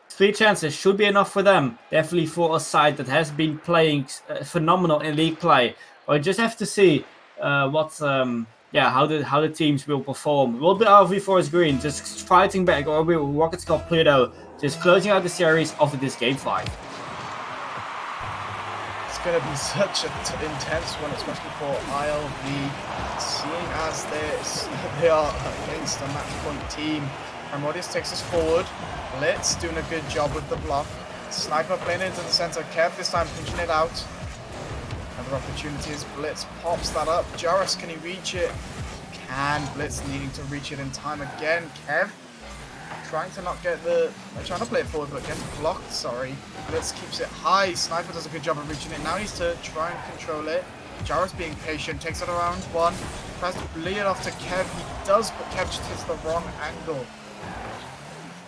3 chances should be enough for them. Definitely for a side that has been playing phenomenal in league play. I just have to see how the teams will perform. Will be RV4's green just fighting back, or will Rocket Cup Pluto just closing out the series of this game 5? It's going to be such an intense one, especially for ILV, seeing as they are against a match point team. Primordius takes us forward. Blitz doing a good job with the block. Sniper playing into the center. Kev this time pinching it out. Another opportunity as Blitz pops that up. Jarvis, can he reach it? Can. Blitz needing to reach it in time again. Kev trying to not get trying to play it forward, but gets blocked, sorry. Blitz keeps it high. Sniper does a good job of reaching it. Now he needs to try and control it. Jarvis being patient, takes it around 1. Tries to bleed it off to Kev. He does, but Kev just hits the wrong angle.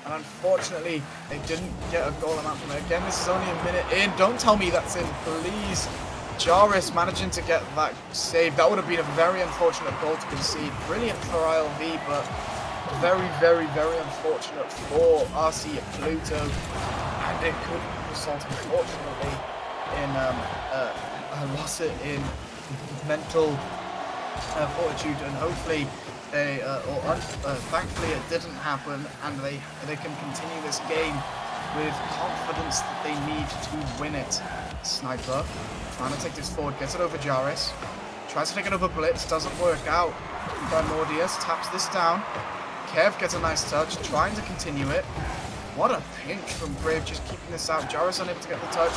And unfortunately, they didn't get a goal amount from it. Again, this is only a minute in. Don't tell me that's in, please. Jarvis managing to get that save. That would have been a very unfortunate goal to concede. Brilliant for ILV, but very, very, very unfortunate for RC Pluto. And it could result, unfortunately, in a loss in mental fortitude, and hopefully thankfully it didn't happen, and they can continue this game with confidence that they need to win it. Sniper trying to take this forward, gets it over Jarvis, tries to take it over Blitz, doesn't work out. Primordius taps this down. Kev gets a nice touch, trying to continue it. What a pinch from Brave, just keeping this out. Jarvis unable to get the touch,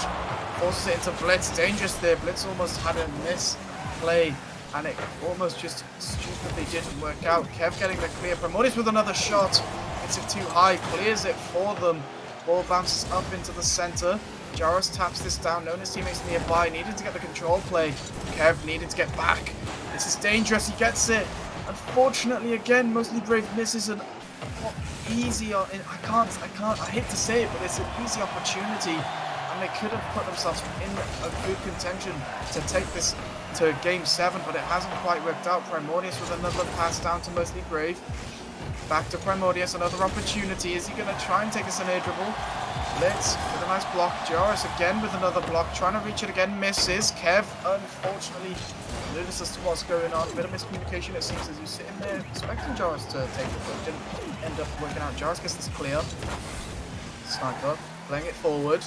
forces it into Blitz. Dangerous there. Blitz almost had a misplay, and it almost just stupidly didn't work out. Kev getting the clear. Primordius with another shot. Hits it too high, clears it for them. Ball bounces up into the center. Jarvis taps this down. Known his teammates nearby. Needed to get the control play. Kev needed to get back. This is dangerous. He gets it. Unfortunately, again, mostly Brave misses an easy. I hate to say it, but it's an easy opportunity, and they could have put themselves in a good contention to take this to Game 7, but it hasn't quite worked out. Primordius with another pass down to mostly Brave. Back to Primordius, another opportunity. Is he going to try and take us an air dribble? Blitz with a nice block. Joris again with another block, trying to reach it again, misses. Kev, unfortunately, clueless as to what's going on. A bit of miscommunication, it seems, as he's sitting there expecting Joris to take it, but didn't end up working out. Joris gets this clear. Sniper playing it forward.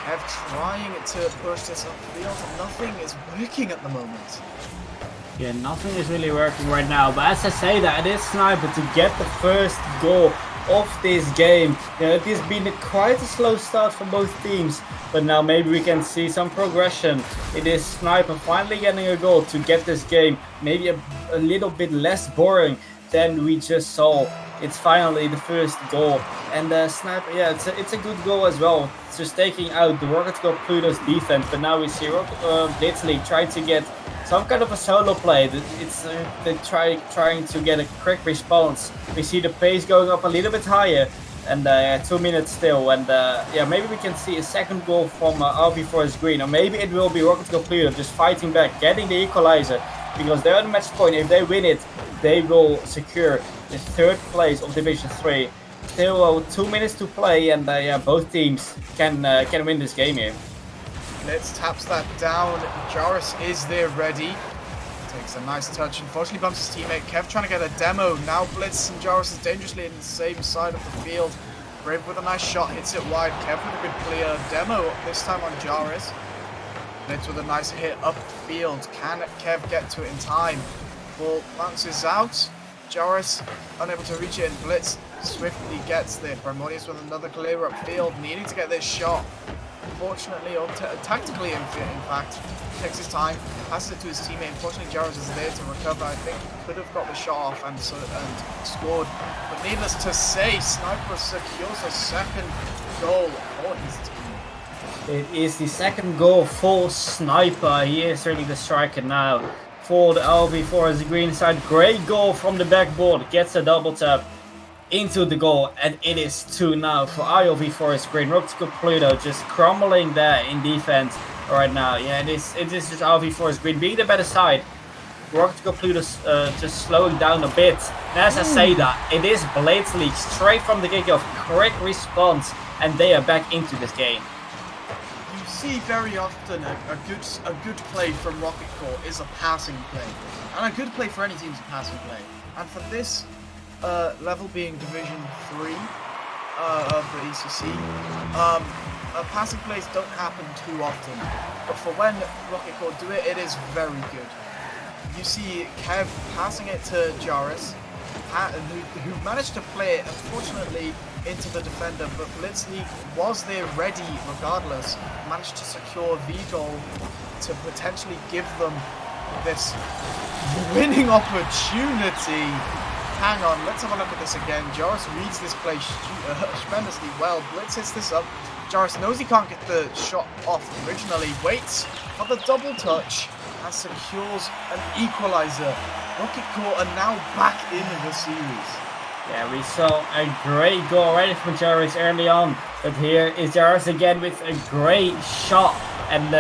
Kev trying to push this upfield. Nothing is working at the moment. Yeah, nothing is really working right now. But as I say that, it is Sniper to get the first goal of this game. It has been quite a slow start for both teams, but now maybe we can see some progression. It is Sniper finally getting a goal to get this game maybe a little bit less boring than we just saw. It's finally the first goal, and Sniper, yeah, it's a good goal as well. It's just taking out the Rocket Cup Pluto's defense, but now we see Blitzly trying to get some kind of a solo play. It's they trying to get a quick response. We see the pace going up a little bit higher, and 2 minutes still. And yeah, maybe we can see a second goal from RV Forest Green, or maybe it will be Rocket Cup Pluto just fighting back, getting the equalizer, because they're on the match point. If they win it, they will secure the third place of Division 3. Still 2 minutes to play, and yeah, both teams can win this game here. Blitz taps that down. Joris is there ready. Takes a nice touch. Unfortunately bumps his teammate. Kev trying to get a demo. Now Blitz and Joris is dangerously in the same side of the field. Brave with a nice shot. Hits it wide. Kev with a good clear. Demo this time on Joris. Blitz with a nice hit up the field. Can Kev get to it in time? Ball bounces out. Joris unable to reach it, and Blitz swiftly gets there. Primordius with another clear upfield, needing to get this shot. Unfortunately, or tactically in fact, takes his time, passes it to his teammate. Unfortunately, Joris is there to recover. I think he could have got the shot off and scored. But needless to say, Sniper secures a second goal for his team. It is the second goal for Sniper. He is really the striker now for the RV Forest Green side. Great goal from the backboard, gets a double tap into the goal, and it is 2 now for RV Forest Green. Rocket Cup Pluto just crumbling there in defense right now. Yeah, it is just RV Forest Green being the better side. Rocket Cup Pluto just slowing down a bit. And as I say that, it is Blitz straight from the kickoff, quick response, and they are back into this game. You see very often a good play from Rocket Corps is a passing play, and a good play for any team is a passing play. And for this level being Division 3 of the ECC, passing plays don't happen too often, but for when Rocket Corps do it, it is very good. You see Kev passing it to Joris, who managed to play it, unfortunately, into the defender, but Blitzly was there ready regardless, managed to secure the goal to potentially give them this winning opportunity. Hang on, let's have a look at this again. Joris reads this play tremendously well. Blitz hits this up. Joris knows he can't get the shot off originally, waits for the double touch and secures an equalizer. Rocket Corps are now back in the series. Yeah, we saw a great goal already from Joris early on, but here is Joris again with a great shot, and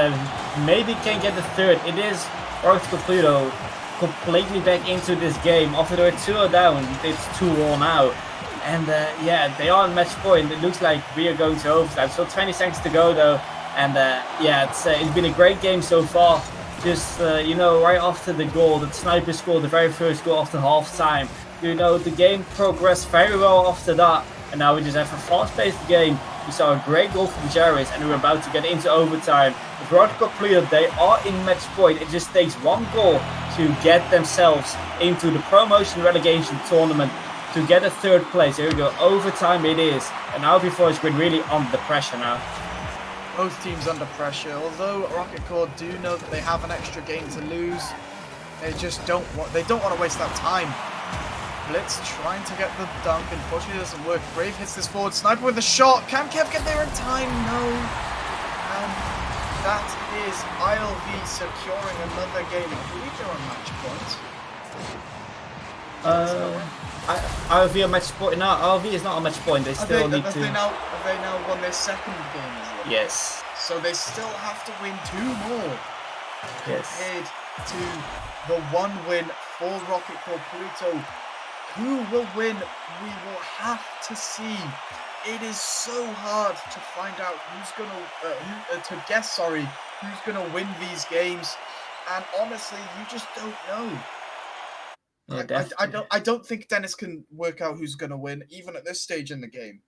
maybe can get the third. It is Rocket Cup Pluto completely back into this game. After they're 2-0 down, it's 2-1 now. And yeah, they are on match point. It looks like we are going to overtime. So 20 seconds to go though. And yeah, it's been a great game so far. Just, you know, right after the goal, the Sniper scored the very first goal after half-time. You know, the game progressed very well after that. And now we just have a fast-paced game. We saw a great goal from Joris, and we're about to get into overtime. With Rocket Cup Pluto, they are in match point. It just takes one goal to get themselves into the promotion relegation tournament to get a third place. Here we go, overtime it is. And RV Forest Green really under pressure now. Both teams under pressure. Although Rocket Corps do know that they have an extra game to lose, they just don't want to waste that time. Blitz trying to get the dunk, unfortunately it doesn't work. Brave hits this forward, Sniper with a shot. Can Kev get there in time? No. And that is ILV securing another game. I believe they're on match point. ILV on match point? No, ILV is not on match point. They still need to. Have they now won their second game? Yes. So they still have to win 2 more Yes. Head to the one win for Rocket Corps Pluto. Who will win? We will have to see. It is so hard to find out who's gonna guess. Sorry, who's gonna win these games, and honestly, you just don't know. Yeah, I don't think Dennis can work out who's gonna win, even at this stage in the game.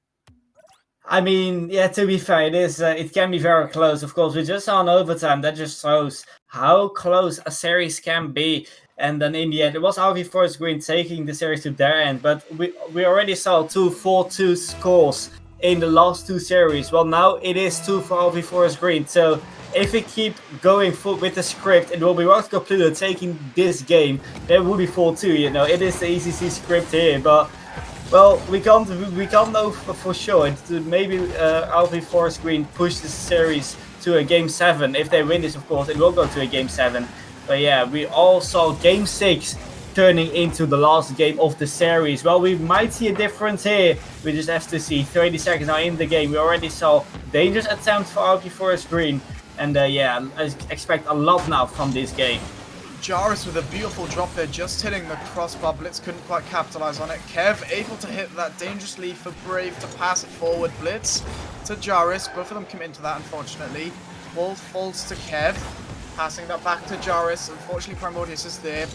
I mean, yeah, to be fair, it can be very close. Of course, we just saw an overtime that just shows how close a series can be. And then in the end, it was RV Forest Green taking the series to their end. But we already saw 2 4-2 scores in the last two series. Well, now it is 2 for RV Forest Green. So if we keep going with the script, it will be Rocket Pluto taking this game. It will be 4-2, you know. It is the ECC script here, but well, we can't know for sure. Maybe RV Forest Green push this series to a game 7. If they win this, of course, it will go to a game 7. But yeah, we all saw game 6 turning into the last game of the series. Well, we might see a difference here. We just have to see. 30 seconds now in the game. We already saw dangerous attempts for RV Forest Green. And yeah, I expect a lot now from this game. Jarvis with a beautiful drop there, just hitting the crossbar. Blitz couldn't quite capitalize on it. Kev able to hit that dangerously for Brave to pass it forward. Blitz to Jarvis. Both of them commit into that, unfortunately. Ball falls to Kev. Passing that back to Jarvis. Unfortunately, Primordius is there.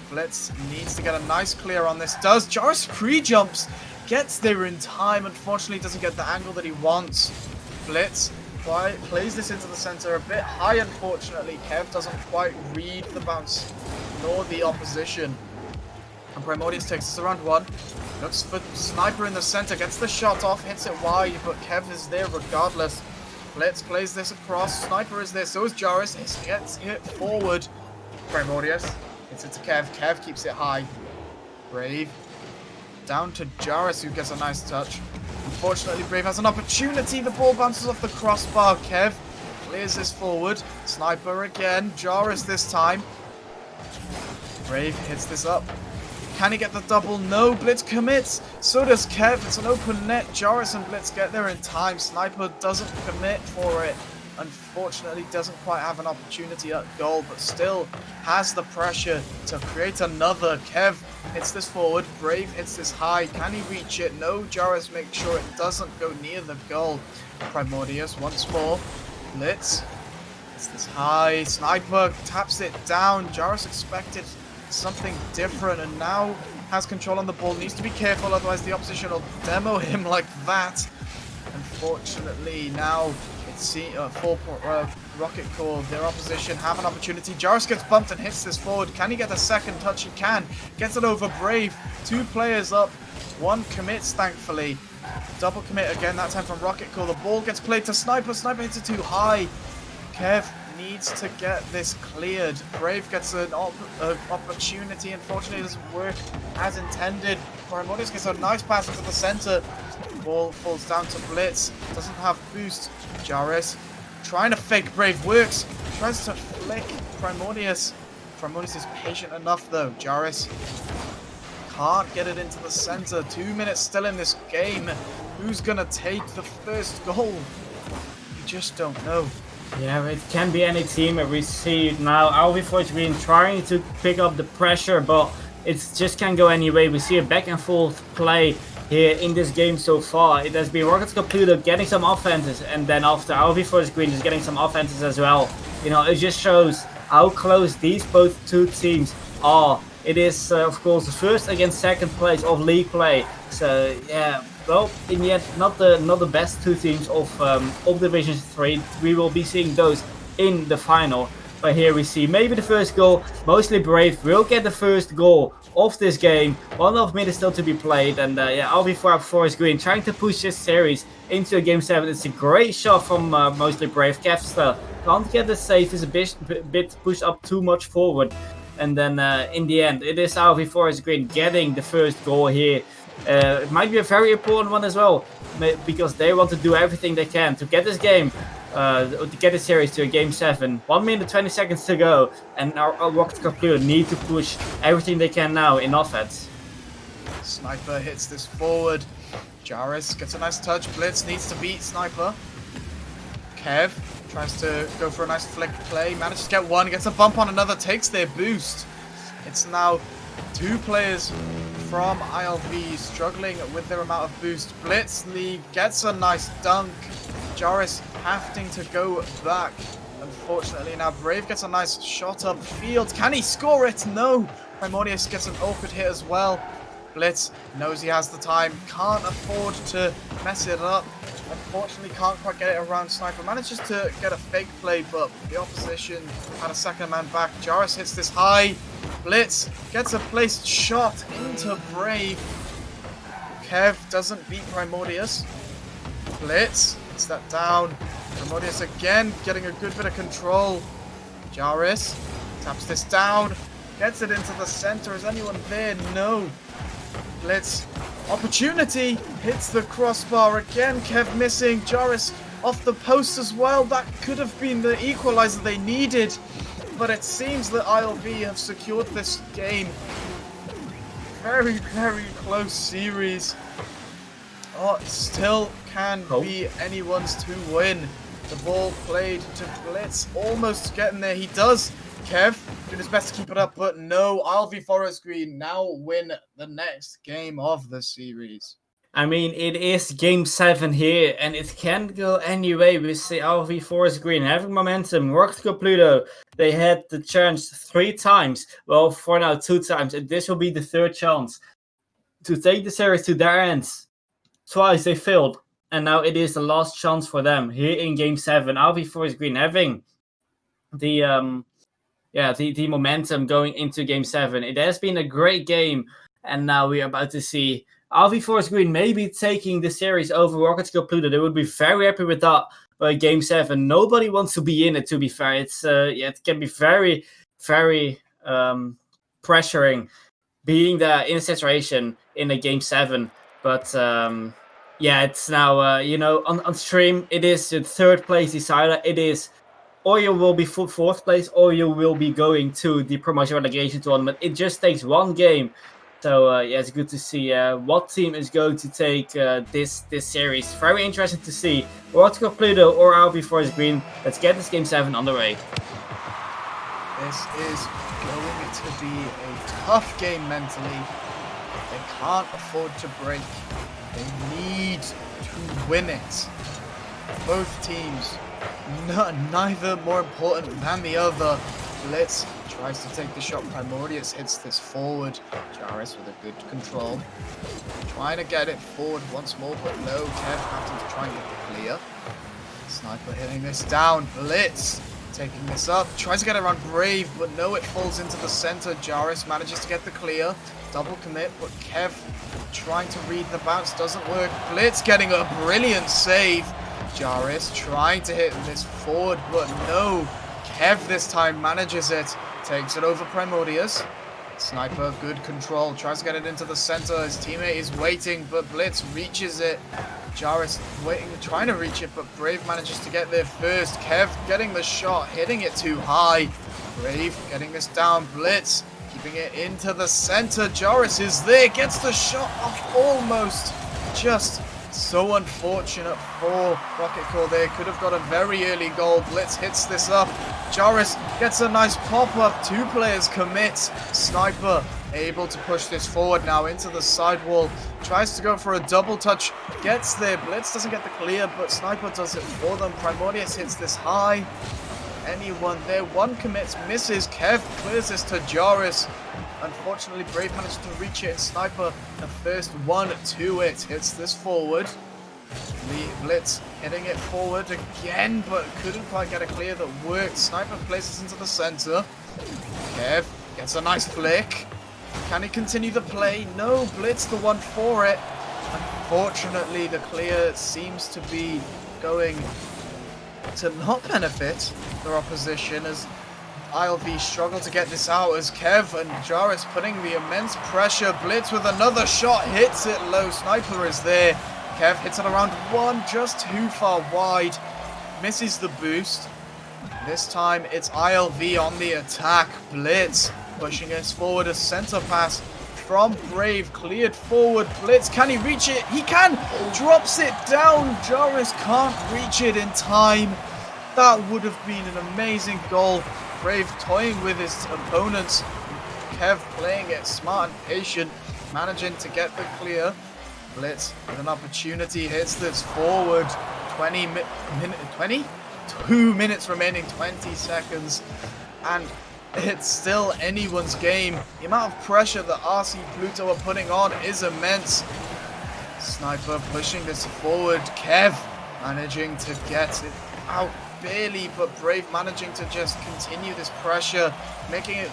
Blitz needs to get a nice clear on this. Does. Jarvis pre-jumps. Gets there in time. Unfortunately, doesn't get the angle that he wants. Blitz plays this into the center a bit high, unfortunately. Kev doesn't quite read the bounce nor the opposition. And Primordius takes us around 1. Looks for Sniper in the center, gets the shot off, hits it wide, but Kev is there regardless. Blitz plays this across. Sniper is there, so is Jarvis. He gets hit forward. Primordius hits it to Kev. Kev keeps it high. Brave down to Jarvis, who gets a nice touch. Unfortunately, Brave has an opportunity. The ball bounces off the crossbar. Kev clears this forward. Sniper again. Jarvis this time. Brave hits this up. Can he get the double? No. Blitz commits. So does Kev. It's an open net. Jarvis and Blitz get there in time. Sniper doesn't commit for it. Unfortunately, doesn't quite have an opportunity at goal, but still has the pressure to create another. Kev hits this forward. Brave hits this high. Can he reach it? No. Jarvis makes sure it doesn't go near the goal. Primordius once more. Blitz hits this high. Sniper taps it down. Jarvis expected something different and now has control on the ball. Needs to be careful, otherwise the opposition will demo him like that. Unfortunately, now for Rocket Corps, their opposition have an opportunity. Jarvis gets bumped and hits this forward. Can he get a second touch? He can. Gets it over Brave. 2 players up. 1 commits, thankfully. Double commit again, that time from Rocket Corps. The ball gets played to Sniper. Sniper hits it too high. Kev needs to get this cleared. Brave gets an opportunity. Unfortunately, it doesn't work as intended. Primordius gets a nice pass into the center. Ball falls down to Blitz. Doesn't have boost. Jarvis trying to fake Brave. Works. Tries to flick Primordius. Primordius is patient enough though. Jarvis can't get it into the center. 2 minutes still in this game. Who's gonna take the first goal? You just don't know. Yeah, it can be any team. We see now RV Forest Green trying to pick up the pressure, but it just can't go any way. We see a back and forth play here in this game so far. It has been Rocket Corps Pluto getting some offenses, and then after RV Forest Green is getting some offenses as well. You know, it just shows how close these both two teams are. It is, of course, the first against second place of league play. So yeah, well, in the end, not the best two teams of Division 3. We will be seeing those in the final. But here we see maybe the first goal. Mostly Brave will get the first goal of this game. 1 minute still to be played, and yeah, RV Forest Green trying to push this series into a game 7. It's a great shot from mostly Brave. Kevster can't get the save. Is a bit pushed up too much forward. And then in the end, it is RV Forest Green getting the first goal here. It might be a very important one as well, because they want to do everything they can to get this game, to get the series to a game 7. 1 minute 20 seconds to go, and our Rocket Corps Pluto need to push everything they can now in offense. Sniper hits this forward. Jarvis gets a nice touch. Blitz needs to beat Sniper. Kev Tries to go for a nice flick play. Manages to get one. Gets a bump on another. Takes their boost. It's now 2 players from ILV struggling with their amount of boost. Blitzly gets a nice dunk. Jarvis having to go back. Unfortunately, now Brave gets a nice shot up field. Can he score it? No. Primordius gets an awkward hit as well. Blitz knows he has the time. Can't afford to mess it up. Unfortunately, can't quite get it around Sniper. Manages to get a fake play, but the opposition had a second man back. Jarvis hits this high. Blitz gets a placed shot into Brave. Kev doesn't beat Primordius. Blitz hits that down. Primordius again getting a good bit of control. Jarvis taps this down. Gets it into the center. Is anyone there? No. Blitz. Opportunity. Hits the crossbar again. Kev missing. Jarvis off the post as well. That could have been the equalizer they needed. But it seems that ILV have secured this game. Very, very close series. Oh, it still can be anyone's to win. The ball played to Blitz. Almost getting there. He does. Kev did his best to keep it up, but no. ILV Forest Green now win the next game of the series. I mean, it is game 7 here, and it can go any way with the ILV Forest Green having momentum. Work to go Pluto. They had the chance 3 times. Well, for now, 2 times, and this will be the 3rd chance to take the series to their ends. Twice they failed, and now it is the last chance for them here in game 7. ILV Forest Green having the momentum going into game 7. It has been a great game, and now we are about to see ILV Forest Green maybe taking the series over Rocket Skill Pluto. They would be very happy with that. But game 7, nobody wants to be in it. To be fair, it can be very, very pressuring being the in a situation in a game 7. But it's now on stream. It is the 3rd place decider. It is. Or you will be 4th place, or you will be going to the promotion relegation tournament. It just takes 1 game. So, it's good to see what team is going to take this series. Very interesting to see. Rocket Pluto or ILV Forest Green. Let's get this game 7 on the way. This is going to be a tough game mentally. They can't afford to break. They need to win it. Both teams. Neither more important than the other. Blitz tries to take the shot. Primordius hits this forward. Jarvis with a good control. Trying to get it forward once more, but no. Kev having to try and get the clear. Sniper hitting this down. Blitz taking this up. Tries to get it around Brave, but no, it falls into the center. Jarvis manages to get the clear. Double commit, but Kev trying to read the bounce. Doesn't work. Blitz getting a brilliant save. Jarvis trying to hit this forward, but no. Kev this time manages it. Takes it over Primordius. Sniper, good control. Tries to get it into the center. His teammate is waiting, but Blitz reaches it. Jarvis waiting, trying to reach it, but Brave manages to get there first. Kev getting the shot, hitting it too high. Brave getting this down. Blitz keeping it into the center. Jarvis is there. Gets the shot off almost. Just so unfortunate for Rocket Core there. Could have got a very early goal. Blitz hits this up. Jarvis gets a nice pop-up. 2 players commit. Sniper able to push this forward now into the sidewall. Tries to go for a double touch. Gets there. Blitz doesn't get the clear, but Sniper does it for them. Primordius hits this high. Anyone there? 1 commits, misses. Kev clears this to Jarvis. Unfortunately, Brave managed to reach it, and Sniper, the first one to it, hits this forward. Blitz hitting it forward again, but couldn't quite get a clear that worked. Sniper places into the center. Kev gets a nice flick. Can he continue the play? No, Blitz the one for it. Unfortunately, the clear seems to be going to not benefit their opposition as ILV struggle to get this out as Kev and Jarvis putting the immense pressure. Blitz with another shot, hits it low. Sniper is there. Kev hits it around 1, just too far wide. Misses the boost. This time it's ILV on the attack. Blitz pushing us forward. A center pass from Brave, cleared forward. Blitz, can he reach it? He can! Drops it down. Jarvis can't reach it in time. That would have been an amazing goal. Brave toying with his opponents. Kev playing it smart and patient, managing to get the clear. Blitz with an opportunity, hits this forward. 2 minutes remaining, 20 seconds. And it's still anyone's game. The amount of pressure that RC Pluto are putting on is immense. Sniper pushing this forward. Kev managing to get it out barely, but Brave managing to just continue this pressure, making it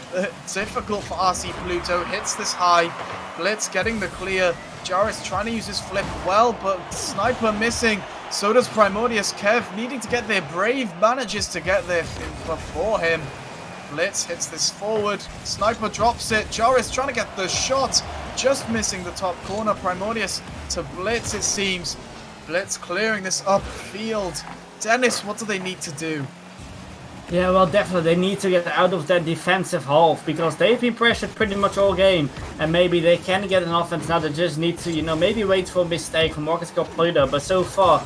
difficult for RC Pluto. Hits this high. Blitz getting the clear. Jarvis trying to use his flip well, but Sniper missing. So does Primordius. Kev needing to get there. Brave manages to get there before him. Blitz hits this forward. Sniper drops it. Jarvis trying to get the shot. Just missing the top corner. Primordius to Blitz, it seems. Blitz clearing this upfield. Dennis, what do they need to do? Yeah, well, definitely they need to get out of that defensive half because they've been pressured pretty much all game, and maybe they can get an offense now. They just need to, maybe wait for a mistake from Marcus Pluto. But so far,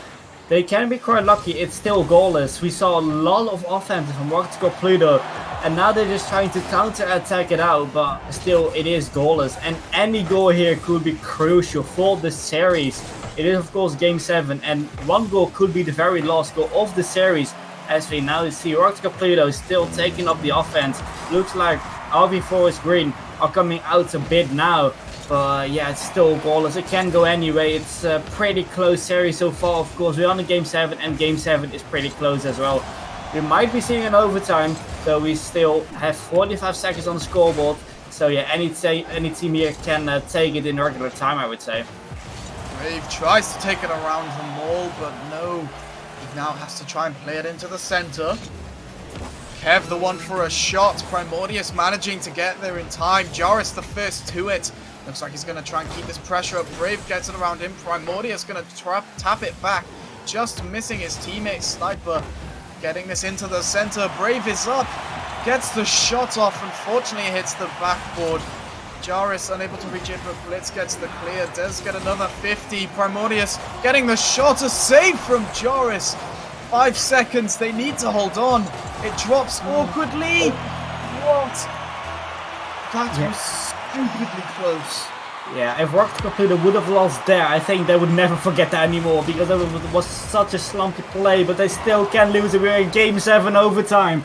they can be quite lucky. It's still goalless. We saw a lot of offense from Marcus Pluto, and now they're just trying to counter-attack it out. But still, it is goalless, and any goal here could be crucial for the series. It is, of course, Game 7, and one goal could be the very last goal of the series. As we now see, Marcus Pluto still taking up the offense. Looks like RV Forest Green are coming out a bit now. But yeah, it's still goalless. It can go anyway. It's a pretty close series so far. Of course, we're on the Game 7, and Game 7 is pretty close as well. We might be seeing an overtime, so we still have 45 seconds on the scoreboard. So yeah, any team here can take it in regular time, I would say. Brave tries to take it around the mall, but no. He now has to try and play it into the center. Kev the one for a shot. Primordius managing to get there in time. Jarvis the first to it. Looks like he's going to try and keep this pressure up. Brave gets it around him. Primordius going to tap it back. Just missing his teammate Sniper. Getting this into the center. Brave is up. Gets the shot off. Unfortunately hits the backboard. Jarvis unable to reach it, but Blitz gets the clear. Does get another 50. Primordius getting the shot. A save from Jarvis. 5 seconds. They need to hold on. It drops awkwardly. What? That was stupidly close. Yeah, if Rocket Pluto would have lost there, I think they would never forget that anymore because it was such a slumpy play, but they still can lose it. We're in Game 7 overtime.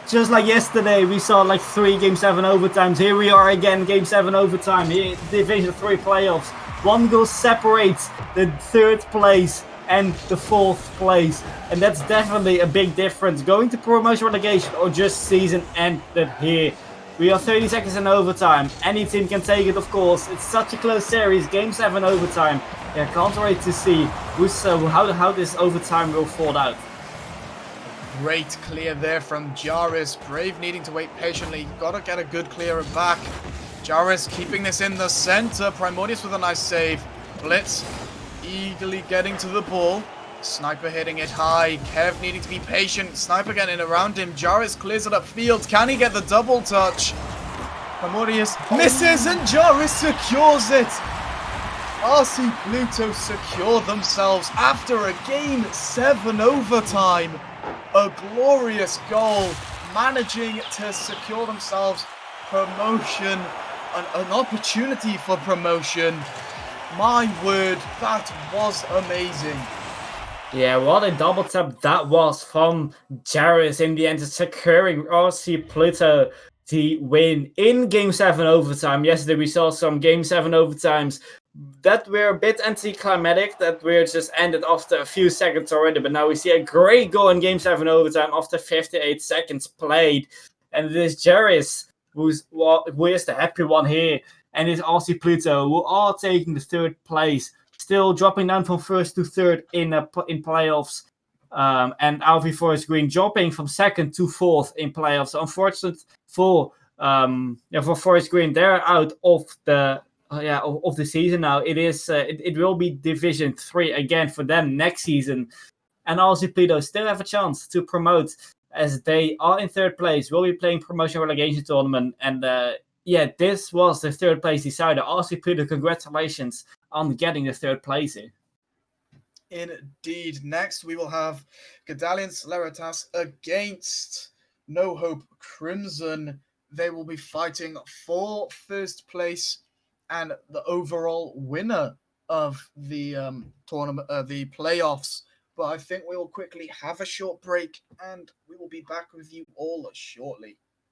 Just like yesterday, we saw like 3 Game 7 overtimes. Here we are again, Game 7 overtime. Here, Division 3 playoffs. One goal separates the 3rd place and the 4th place. And that's definitely a big difference. Going to promotion relegation or just season ended here. We are 30 seconds in overtime. Any team can take it, of course. It's such a close series. Game 7 overtime. Yeah, can't wait to see how this overtime will fall out. Great clear there from Jarvis. Brave needing to wait patiently. Gotta get a good clear back. Jarvis keeping this in the center. Primordius with a nice save. Blitz eagerly getting to the ball. Sniper hitting it high. Kev needing to be patient. Sniper getting around him. Jarvis clears it upfield. Can he get the double touch? Primordius misses and Jarvis secures it. RC Pluto secure themselves after a Game 7 overtime. A glorious goal, managing to secure themselves promotion, an opportunity for promotion. My word, that was amazing. Yeah, what a double tap that was from Jarvis in the end, securing RC Pluto the win in Game 7 overtime. Yesterday we saw some Game 7 overtimes that were a bit anticlimactic, that were just ended after a few seconds already, but now we see a great goal in Game 7 overtime after 58 seconds played. And it is Jarvis who is the happy one here, and it's RC Pluto who are taking the 3rd place. Still dropping down from 1st to 3rd in playoffs, and RV Forest Green dropping from 2nd to 4th in playoffs. So unfortunate for Forest Green, they're out of the season now. It will be Division 3 again for them next season, and RC Pluto still have a chance to promote as they are in 3rd place. Will be playing promotion relegation tournament, and this was the 3rd place decider. RC Pluto, congratulations on getting the 3rd place in. Indeed. Next, we will have Gedalian Leritas against No Hope Crimson. They will be fighting for first place and the overall winner of the tournament, the playoffs. But I think we will quickly have a short break, and we will be back with you all shortly.